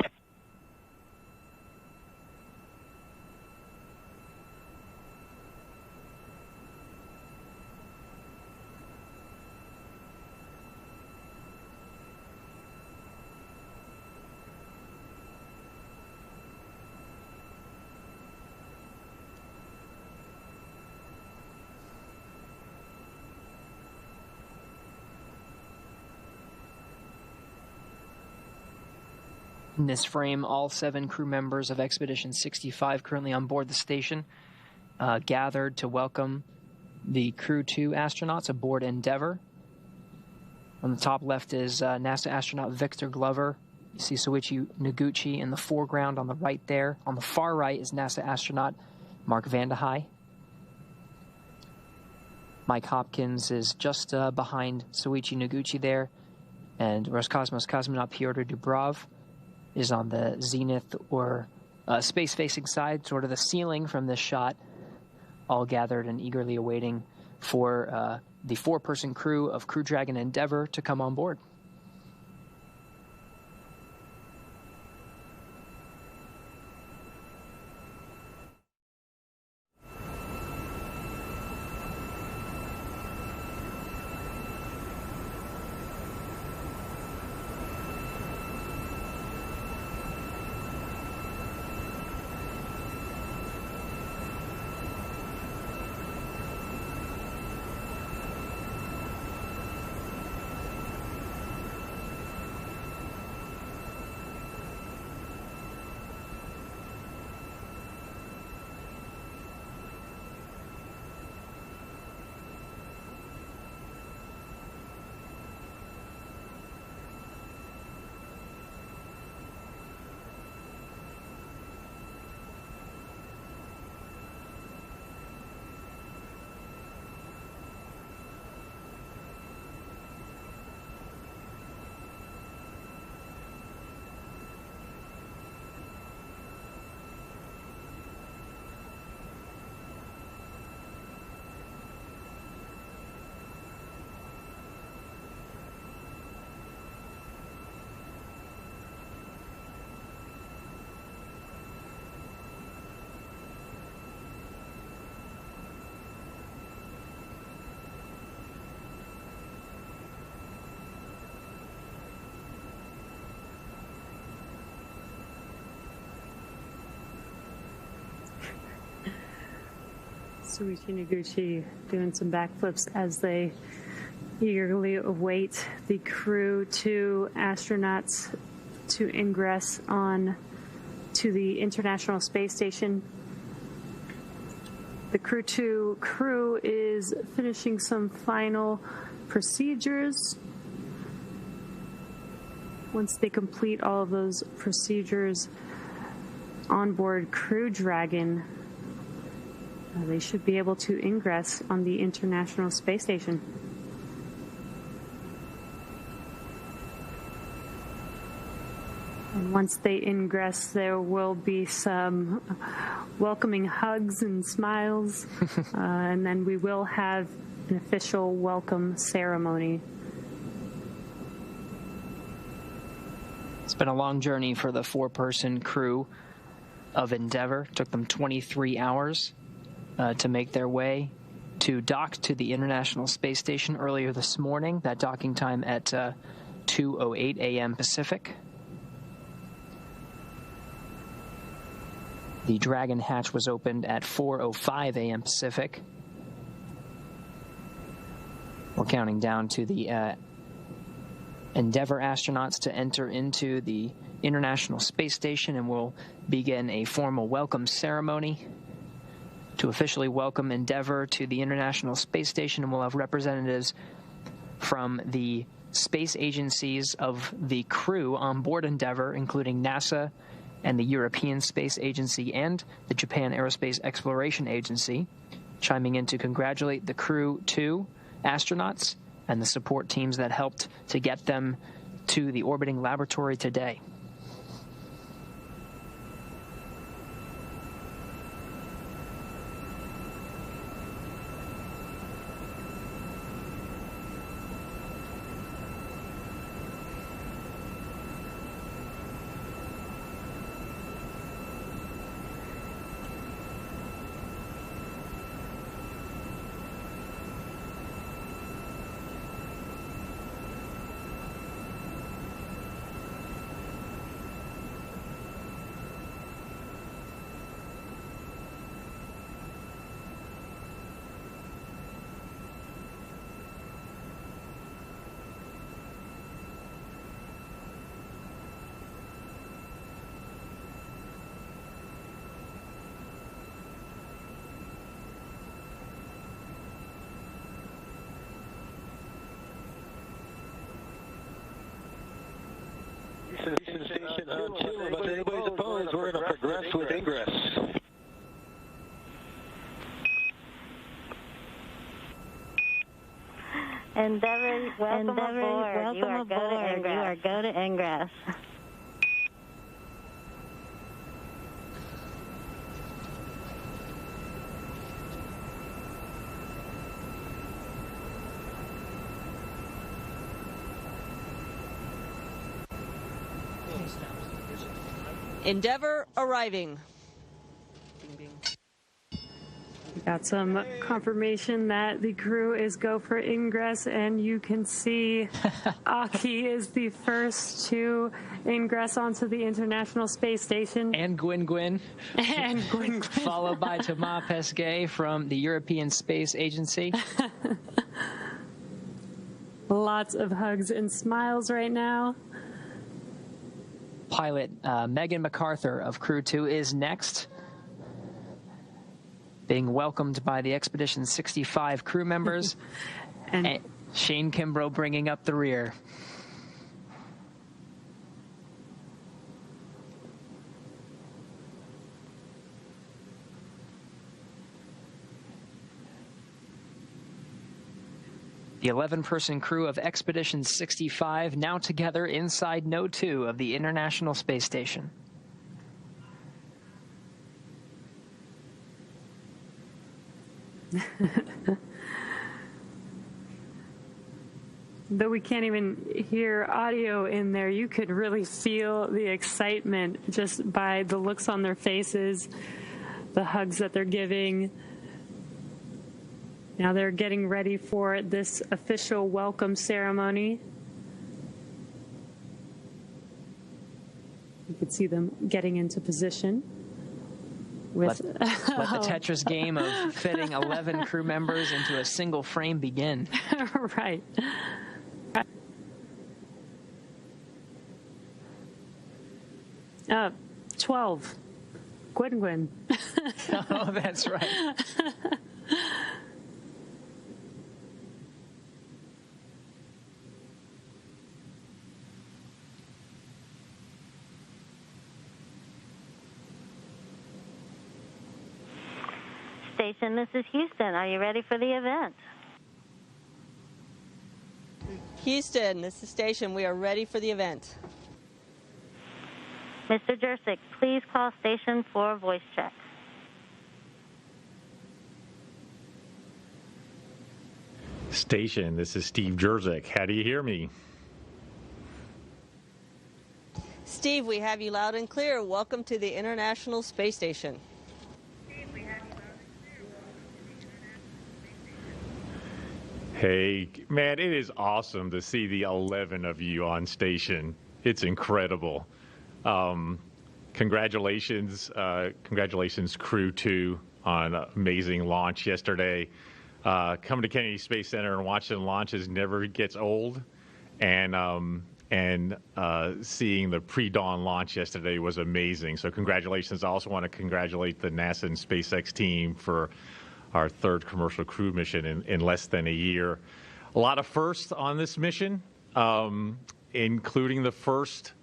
In this frame, all 7 crew members of Expedition 65 currently on board the station gathered to welcome the Crew 2 astronauts aboard Endeavour. On the top left is NASA astronaut Victor Glover. You see Soichi Noguchi in the foreground on the right there. On the far right is NASA astronaut Mark Vandehei. Mike Hopkins is just behind Soichi Noguchi there. And Roscosmos cosmonaut Pyotr Dubrov is on the zenith or space-facing side, sort of the ceiling from this shot, all gathered and eagerly awaiting for the 4-person crew of Crew Dragon Endeavour to come on board. Soichi Noguchi doing some backflips as they eagerly await the Crew 2 astronauts to ingress on to the International Space Station. The Crew 2 crew is finishing some final procedures. Once they complete all of those procedures on board Crew Dragon, they should be able to ingress on the International Space Station. And once they ingress, there will be some welcoming hugs and smiles, and then we will have an official welcome ceremony. It's been a long journey for the 4-person crew of Endeavour. It took them 23 hours to make their way to dock to the International Space Station earlier this morning. That docking time at 2:08 a.m. Pacific. The Dragon hatch was opened at 4:05 a.m. Pacific. We're counting down to the Endeavour astronauts to enter into the International Space Station, and we'll begin a formal welcome ceremony to officially welcome Endeavour to the International Space Station, and we'll have representatives from the space agencies of the crew on board Endeavour, including NASA and the European Space Agency and the Japan Aerospace Exploration Agency, chiming in to congratulate the Crew 2 astronauts and the support teams that helped to get them to the orbiting laboratory today. Station until anybody's opposed, we're going to progress with ingress. Endeavour, welcome aboard. You are go to ingress. Endeavour arriving. We got some confirmation that the crew is go for ingress, and you can see Aki is the first to ingress onto the International Space Station. And Gwyn. And Gwyn. Followed by Thomas Pesquet from the European Space Agency. Lots of hugs and smiles right now. Pilot Megan MacArthur of Crew 2 is next, being welcomed by the Expedition 65 crew members, and Shane Kimbrough bringing up the rear. The 11-person crew of Expedition 65 now together inside Node 2 of the International Space Station. Though we can't even hear audio in there, you could really feel the excitement just by the looks on their faces, the hugs that they're giving. Now they're getting ready for this official welcome ceremony. You can see them getting into position. Let the Tetris game of fitting 11 crew members into a single frame begin. Right. 12. Gwyn. Oh, that's right. Station, this is Houston. Are you ready for the event? Houston, this is Station. We are ready for the event. Mr. Jurczyk, please call station for a voice check. Station, this is Steve Jurczyk. How do you hear me? Steve, we have you loud and clear. Welcome to the International Space Station. Hey, man, it is awesome to see the 11 of you on station. It's incredible. Congratulations, Crew 2 on an amazing launch yesterday. Coming to Kennedy Space Center and watching launches never gets old, and seeing the pre-dawn launch yesterday was amazing. So congratulations. I also want to congratulate the NASA and SpaceX team for our third commercial crew mission in less than a year. A lot of firsts on this mission, including the first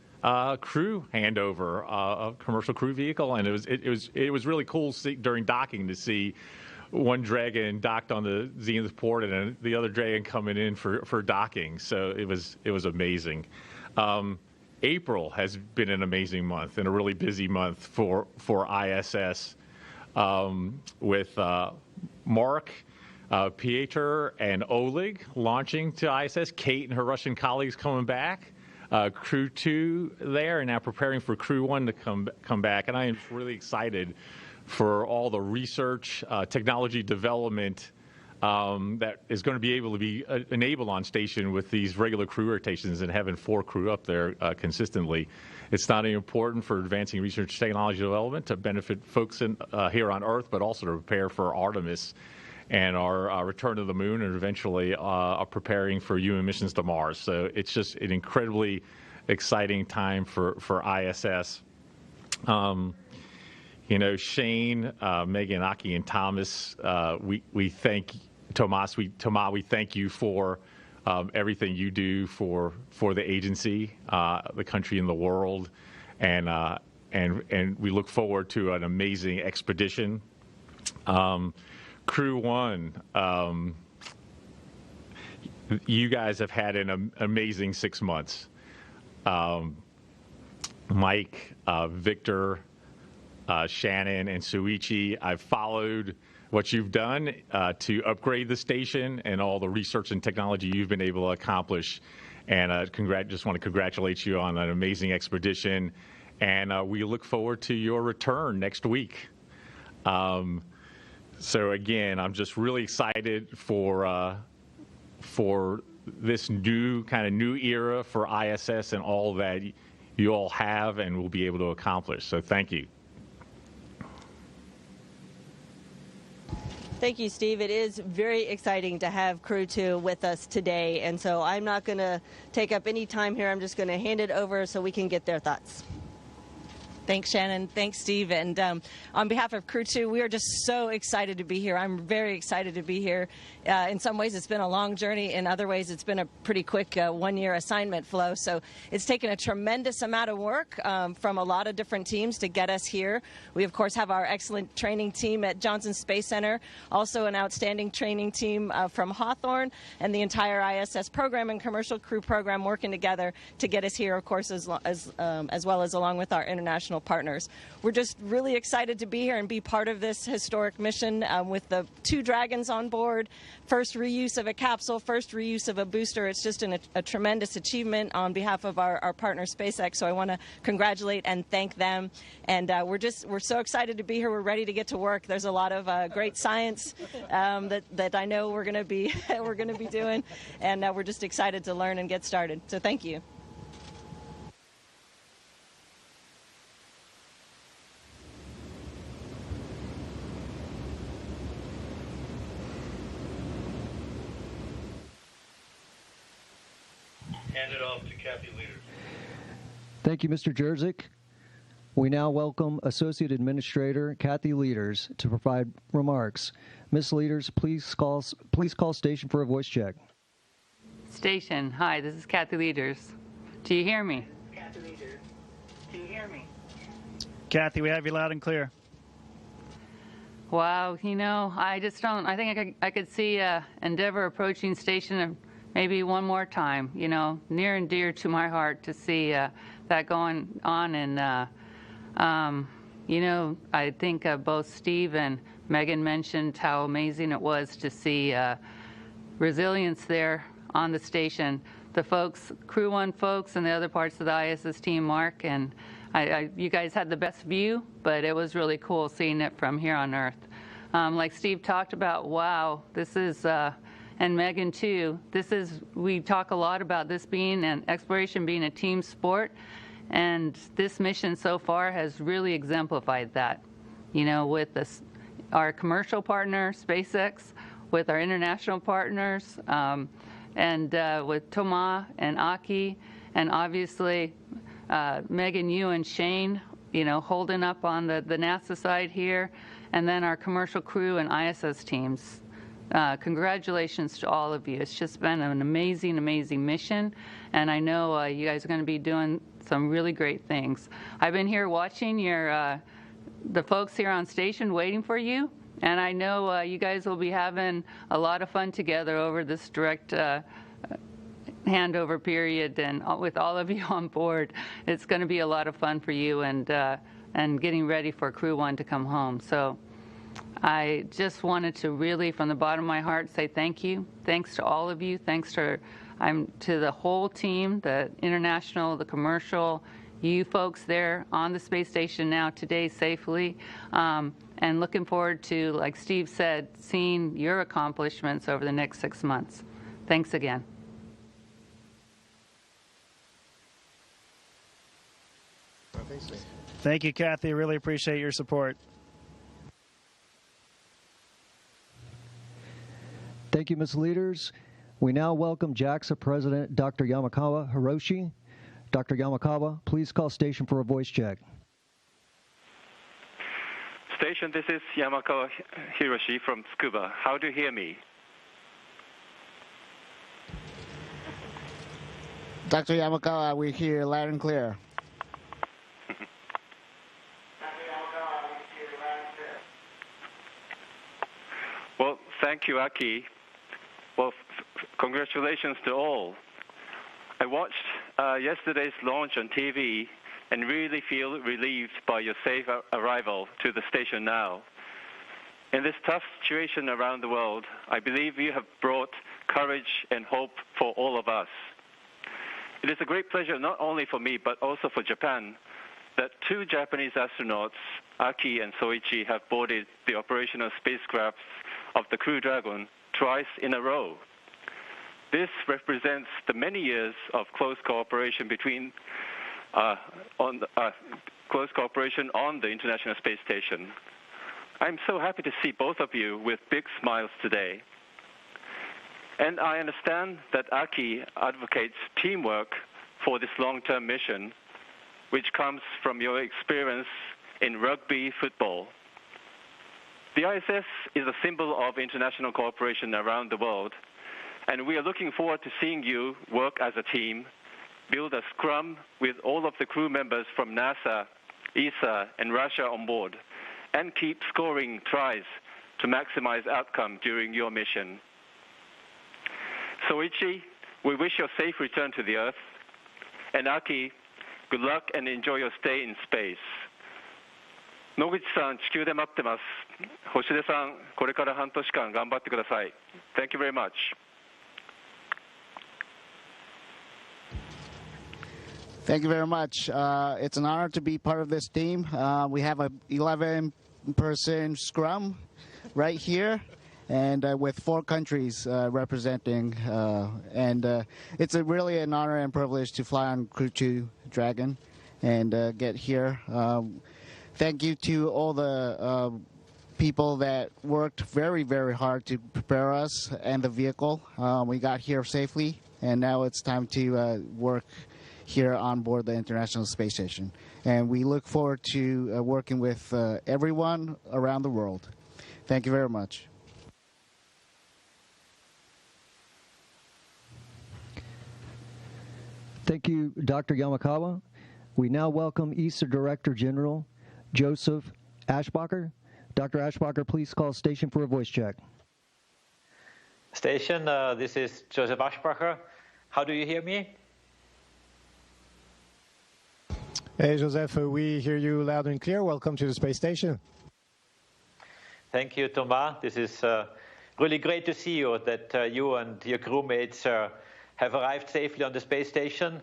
crew handover of commercial crew vehicle, and it was really cool during docking to see one Dragon docked on the Zenith port and the other Dragon coming in for docking. So it was amazing. April has been an amazing month and a really busy month for ISS, with Mark, Pieter, and Oleg launching to ISS. Kate and her Russian colleagues coming back. Crew 2 there, and now preparing for Crew 1 to come back. And I am really excited for all the research, technology development that is going to be able to be enabled on station with these regular crew rotations and having 4 crew up there consistently. It's not only important for advancing research technology development to benefit folks here on Earth, but also to prepare for Artemis and our return to the moon, and eventually preparing for human missions to Mars. So it's just an incredibly exciting time for ISS. You know, Shane, Megan, Aki, and Thomas, we thank Tomas. We thank you for everything you do for the agency, the country, and the world, and we look forward to an amazing expedition. Crew 1, you guys have had an amazing 6 months. Mike, Victor, Shannon, and Suichi, I've followed what you've done to upgrade the station and all the research and technology you've been able to accomplish. And just want to congratulate you on an amazing expedition. And we look forward to your return next week. So again, I'm just really excited for this new era for ISS and all that you all have and will be able to accomplish. So thank you. Thank you, Steve. It is very exciting to have Crew 2 with us today, and so I'm not going to take up any time here. I'm just going to hand it over so we can get their thoughts. Thanks, Shannon. Thanks, Steve. And on behalf of Crew 2, we are just so excited to be here. I'm very excited to be here. In some ways, it's been a long journey. In other ways, it's been a pretty quick one-year assignment flow. So it's taken a tremendous amount of work from a lot of different teams to get us here. We, of course, have our excellent training team at Johnson Space Center, also an outstanding training team from Hawthorne, and the entire ISS program and commercial crew program working together to get us here, of course, as well as along with our international partners. We're just really excited to be here and be part of this historic mission with the 2 Dragons on board, first reuse of a capsule, first reuse of a booster. It's just a tremendous achievement on behalf of our partner SpaceX, so I want to congratulate and thank them. And we're so excited to be here. We're ready to get to work. There's a lot of great science that I know we're going to be doing, and we're just excited to learn and get started. So thank you. Hand it off to Kathy Leaders. Thank you, Mr. Jurczyk. We now welcome Associate Administrator Kathy Leaders to provide remarks. Ms. Leaders, please call station for a voice check. Station, hi, this is Kathy Leaders. Do you hear me? Kathy Leaders, do you hear me? Kathy, we have you loud and clear. Wow, you know, I just don't, I think I could see Endeavour approaching station maybe one more time. You know, near and dear to my heart to see that going on. And, you know, I think both Steve and Megan mentioned how amazing it was to see resilience there on the station. The folks, Crew 1 folks, and the other parts of the ISS team, Mark, and you guys had the best view, but it was really cool seeing it from here on Earth. Like Steve talked about, wow, this is, and Megan too, we talk a lot about this being, and exploration being a team sport, and this mission so far has really exemplified that. You know, with our commercial partner, SpaceX, with our international partners, and with Thomas and Aki, and obviously Megan, you and Shane, you know, holding up on the NASA side here, and then our commercial crew and ISS teams. Congratulations to all of you. It's just been an amazing, amazing mission, and I know you guys are going to be doing some really great things. I've been here watching the folks here on station waiting for you, and I know you guys will be having a lot of fun together over this direct handover period, and with all of you on board. It's going to be a lot of fun for you, and getting ready for Crew 1 to come home. So I just wanted to really, from the bottom of my heart, say thank you. Thanks to all of you. Thanks to the whole team, the international, the commercial, you folks there on the space station now today safely, and looking forward to, like Steve said, seeing your accomplishments over the next 6 months. Thanks again. Thank you, Kathy. Really appreciate your support. Thank you, Ms. Leaders. We now welcome JAXA President Dr. Yamakawa Hiroshi. Dr. Yamakawa, please call station for a voice check. Station, this is Yamakawa Hiroshi from Tsukuba. How do you hear me? Dr. Yamakawa, we hear you loud and clear. Well, thank you, Aki. Well, congratulations to all. I watched yesterday's launch on TV and really feel relieved by your safe arrival to the station now. In this tough situation around the world, I believe you have brought courage and hope for all of us. It is a great pleasure not only for me but also for Japan that 2 Japanese astronauts, Aki and Soichi, have boarded the operational spacecraft of the Crew Dragon twice in a row. This represents the many years of close cooperation on the International Space Station. I'm so happy to see both of you with big smiles today. And I understand that Aki advocates teamwork for this long-term mission, which comes from your experience in rugby football. The ISS is a symbol of international cooperation around the world, and we are looking forward to seeing you work as a team, build a scrum with all of the crew members from NASA, ESA, and Russia on board, and keep scoring tries to maximize outcome during your mission. Soichi, we wish you a safe return to the Earth. And Aki, good luck and enjoy your stay in space. 野口さん、地球で待ってます。星出さん、これから半年間頑張ってください。Thank you very much. Thank you very much. It's an honor to be part of this team. We have a 11-person scrum right here, and with 4 countries representing. It's really an honor and privilege to fly on Crew 2 Dragon and get here. Thank you to all the people that worked very, very hard to prepare us and the vehicle. We got here safely, and now it's time to work here on board the International Space Station. And we look forward to working with everyone around the world. Thank you very much. Thank you, Dr. Yamakawa. We now welcome ESA Director General Joseph Ashbacher. Dr. Ashbacher, please call station for a voice check. Station, this is Joseph Aschbacher. How do you hear me? Hey, Joseph, we hear you loud and clear. Welcome to the space station. Thank you, Thomas. This is really great to see you, that you and your crewmates have arrived safely on the space station.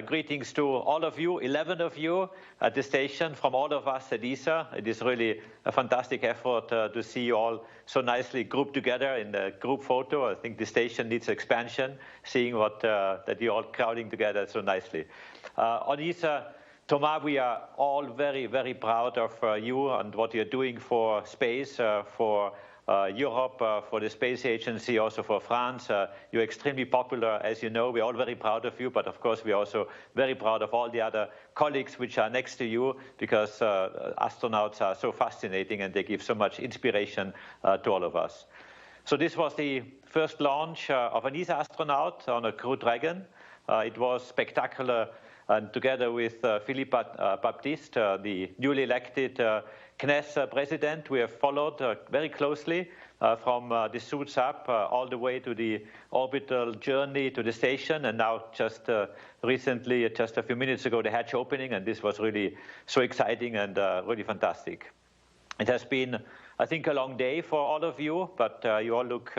Greetings to all of you, 11 of you at the station, from all of us at ESA. It is really a fantastic effort to see you all so nicely grouped together in the group photo. I think the station needs expansion, seeing what that you're all crowding together so nicely. On ESA, Thomas, we are all very, very proud of you and what you're doing for space, for Europe, for the Space Agency, also for France. You're extremely popular, as you know. We're all very proud of you, but of course we're also very proud of all the other colleagues which are next to you, because astronauts are so fascinating and they give so much inspiration to all of us. So this was the first launch of an ESA astronaut on a Crew Dragon. It was spectacular, and together with Philippe Baptiste, the newly elected CNES president, we have followed very closely from the suits up all the way to the orbital journey to the station, and now just recently, just a few minutes ago, the hatch opening, and this was really so exciting and really fantastic. It has been, I think, a long day for all of you, but you all look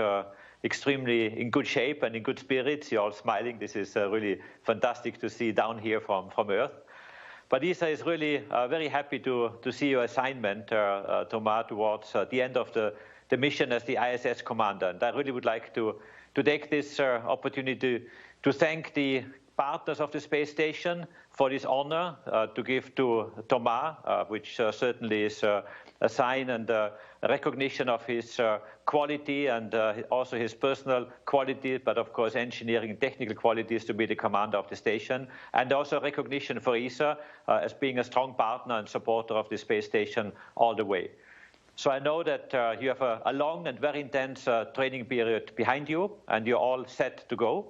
extremely in good shape and in good spirits. You're all smiling. This is really fantastic to see down here from Earth. But ESA is really very happy to see your assignment, Thomas, towards the end of the mission as the ISS commander. And I really would like to take this opportunity to thank the partners of the space station for this honor to give to Thomas, which certainly is a sign and a recognition of his quality and also his personal qualities, but of course engineering and technical qualities to be the commander of the station, and also recognition for ESA as being a strong partner and supporter of the space station all the way. So I know that you have a long and very intense training period behind you, and you're all set to go.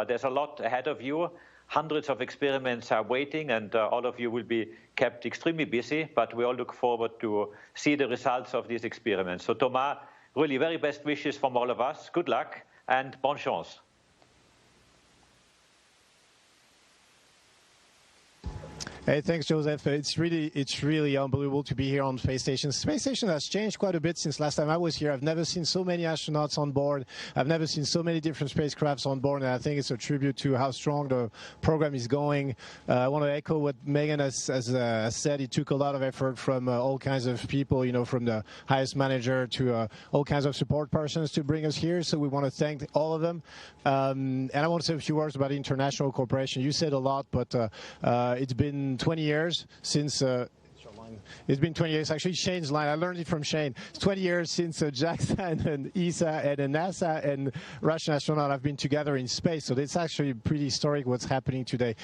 There's a lot ahead of you. Hundreds of experiments are waiting, and all of you will be kept extremely busy, but we all look forward to see the results of these experiments. So Thomas, really very best wishes from all of us. Good luck and bonne chance. Hey, thanks, Joseph. It's really unbelievable to be here on Space Station. Space Station has changed quite a bit since last time I was here. I've never seen so many astronauts on board. I've never seen so many different spacecrafts on board, and I think it's a tribute to how strong the program is going. I want to echo what Megan has said. It took a lot of effort from all kinds of people, you know, from the highest manager to all kinds of support persons to bring us here. So we want to thank all of them. And I want to say a few words about international cooperation. You said a lot, but it's been 20 years since it's been 20 years. Actually, Shane's line, I learned it from Shane. It's 20 years since JAXA and ESA and NASA and Russian astronaut have been together in space. So it's actually pretty historic what's happening today.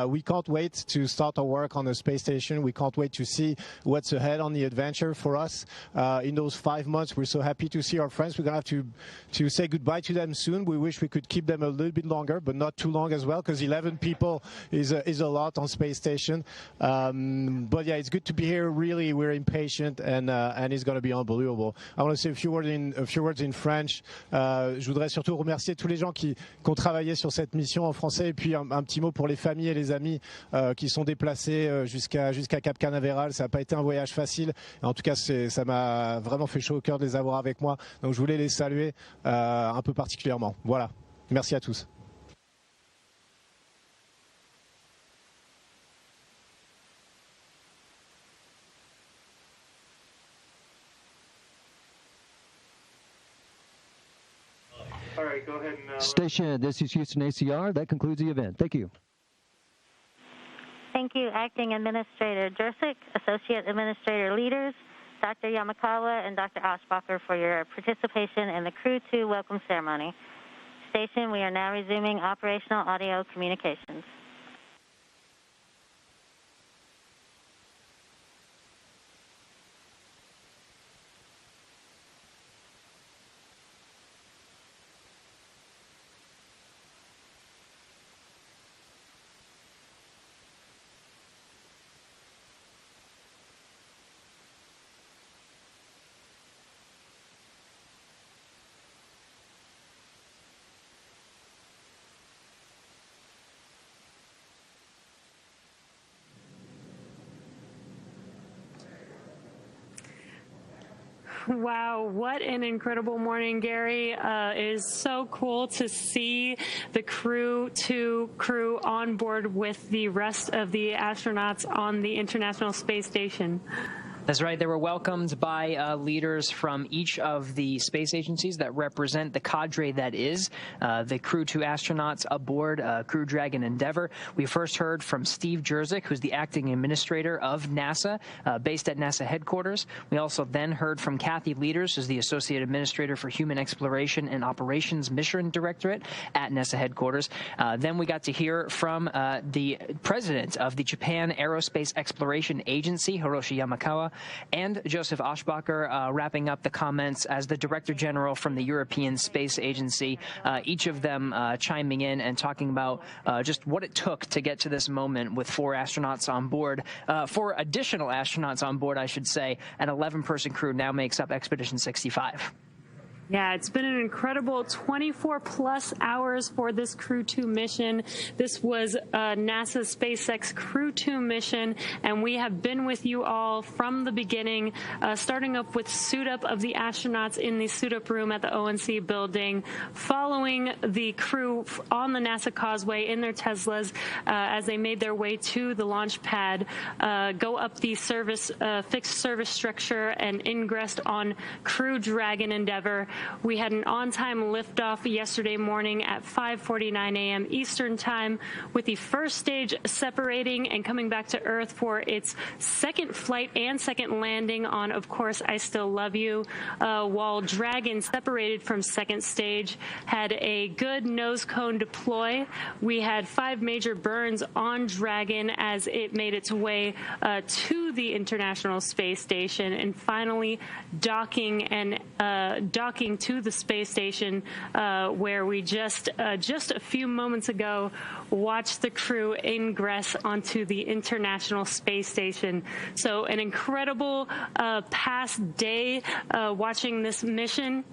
We can't wait to start our work on the space station. We can't wait to see what's ahead on the adventure for us. In those 5 months, we're so happy to see our friends. We're going to have to say goodbye to them soon. We wish we could keep them a little bit longer, but not too long as well, because 11 people is a lot on space station. But yeah, it's good to be here. Really, we're impatient, and it's going to be unbelievable. I want to say a few words in French. Je voudrais surtout remercier tous les gens qui ont travaillé sur cette mission en français, et puis un petit mot pour les familles et les amis qui sont déplacés jusqu'à Cap Canaveral. Ça n'a pas été un voyage facile. En tout cas, ça m'a vraiment fait chaud au cœur de les avoir avec moi. Donc, je voulais les saluer un peu particulièrement. Voilà. Merci à tous. All right, go ahead and... Station, this is Houston ACR. That concludes the event. Thank you. Thank you, Acting Administrator Jurczyk, Associate Administrator Leaders, Dr. Yamakawa, and Dr. Aschbacher for your participation in the Crew 2 welcome ceremony. Station, we are now resuming operational audio communications. Wow, what an incredible morning, Gary. It is so cool to see the Crew 2 crew on board with the rest of the astronauts on the International Space Station. That's right. They were welcomed by leaders from each of the space agencies that represent the cadre that is the Crew 2 astronauts aboard Crew Dragon Endeavour. We first heard from Steve Jerzik, who's the acting administrator of NASA, based at NASA headquarters. We also then heard from Kathy Leaders, who's the associate administrator for Human Exploration and Operations Mission Directorate at NASA headquarters. Then we got to hear from the president of the Japan Aerospace Exploration Agency, Hiroshi Yamakawa, and Joseph Aschbacher wrapping up the comments as the Director General from the European Space Agency, each of them chiming in and talking about just what it took to get to this moment with 4 astronauts on board, 4 additional astronauts on board, I should say. An 11-person crew now makes up Expedition 65. Yeah, it's been an incredible 24-plus hours for this Crew 2 mission. This was NASA's SpaceX Crew 2 mission, and we have been with you all from the beginning, starting up with suit-up of the astronauts in the suit-up room at the ONC building, following the crew on the NASA Causeway in their Teslas as they made their way to the launch pad, go up the fixed service structure and ingressed on Crew Dragon Endeavour. We had an on-time liftoff yesterday morning at 5:49 a.m. Eastern Time, with the first stage separating and coming back to Earth for its second flight and second landing on, of course, I Still Love You, while Dragon, separated from second stage, had a good nose cone deploy. We had 5 major burns on Dragon as it made its way to the International Space Station, and finally docking to the space station, where we just a few moments ago watched the crew ingress onto the International Space Station. So an incredible past day watching this mission.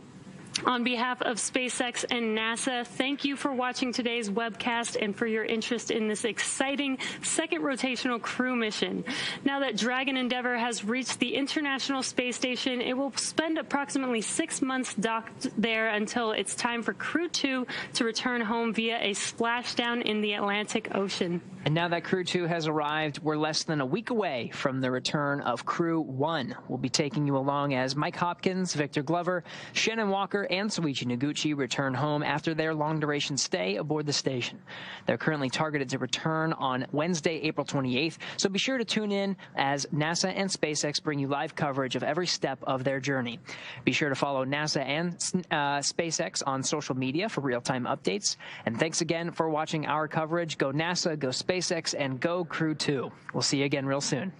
On behalf of SpaceX and NASA, thank you for watching today's webcast and for your interest in this exciting second rotational crew mission. Now that Dragon Endeavour has reached the International Space Station, it will spend approximately 6 months docked there until it's time for Crew 2 to return home via a splashdown in the Atlantic Ocean. And now that Crew 2 has arrived, we're less than a week away from the return of Crew 1. We'll be taking you along as Mike Hopkins, Victor Glover, Shannon Walker, and Soichi Noguchi return home after their long-duration stay aboard the station. They're currently targeted to return on Wednesday, April 28th, so be sure to tune in as NASA and SpaceX bring you live coverage of every step of their journey. Be sure to follow NASA and SpaceX on social media for real-time updates. And thanks again for watching our coverage. Go NASA, go SpaceX, and go Crew 2. We'll see you again real soon.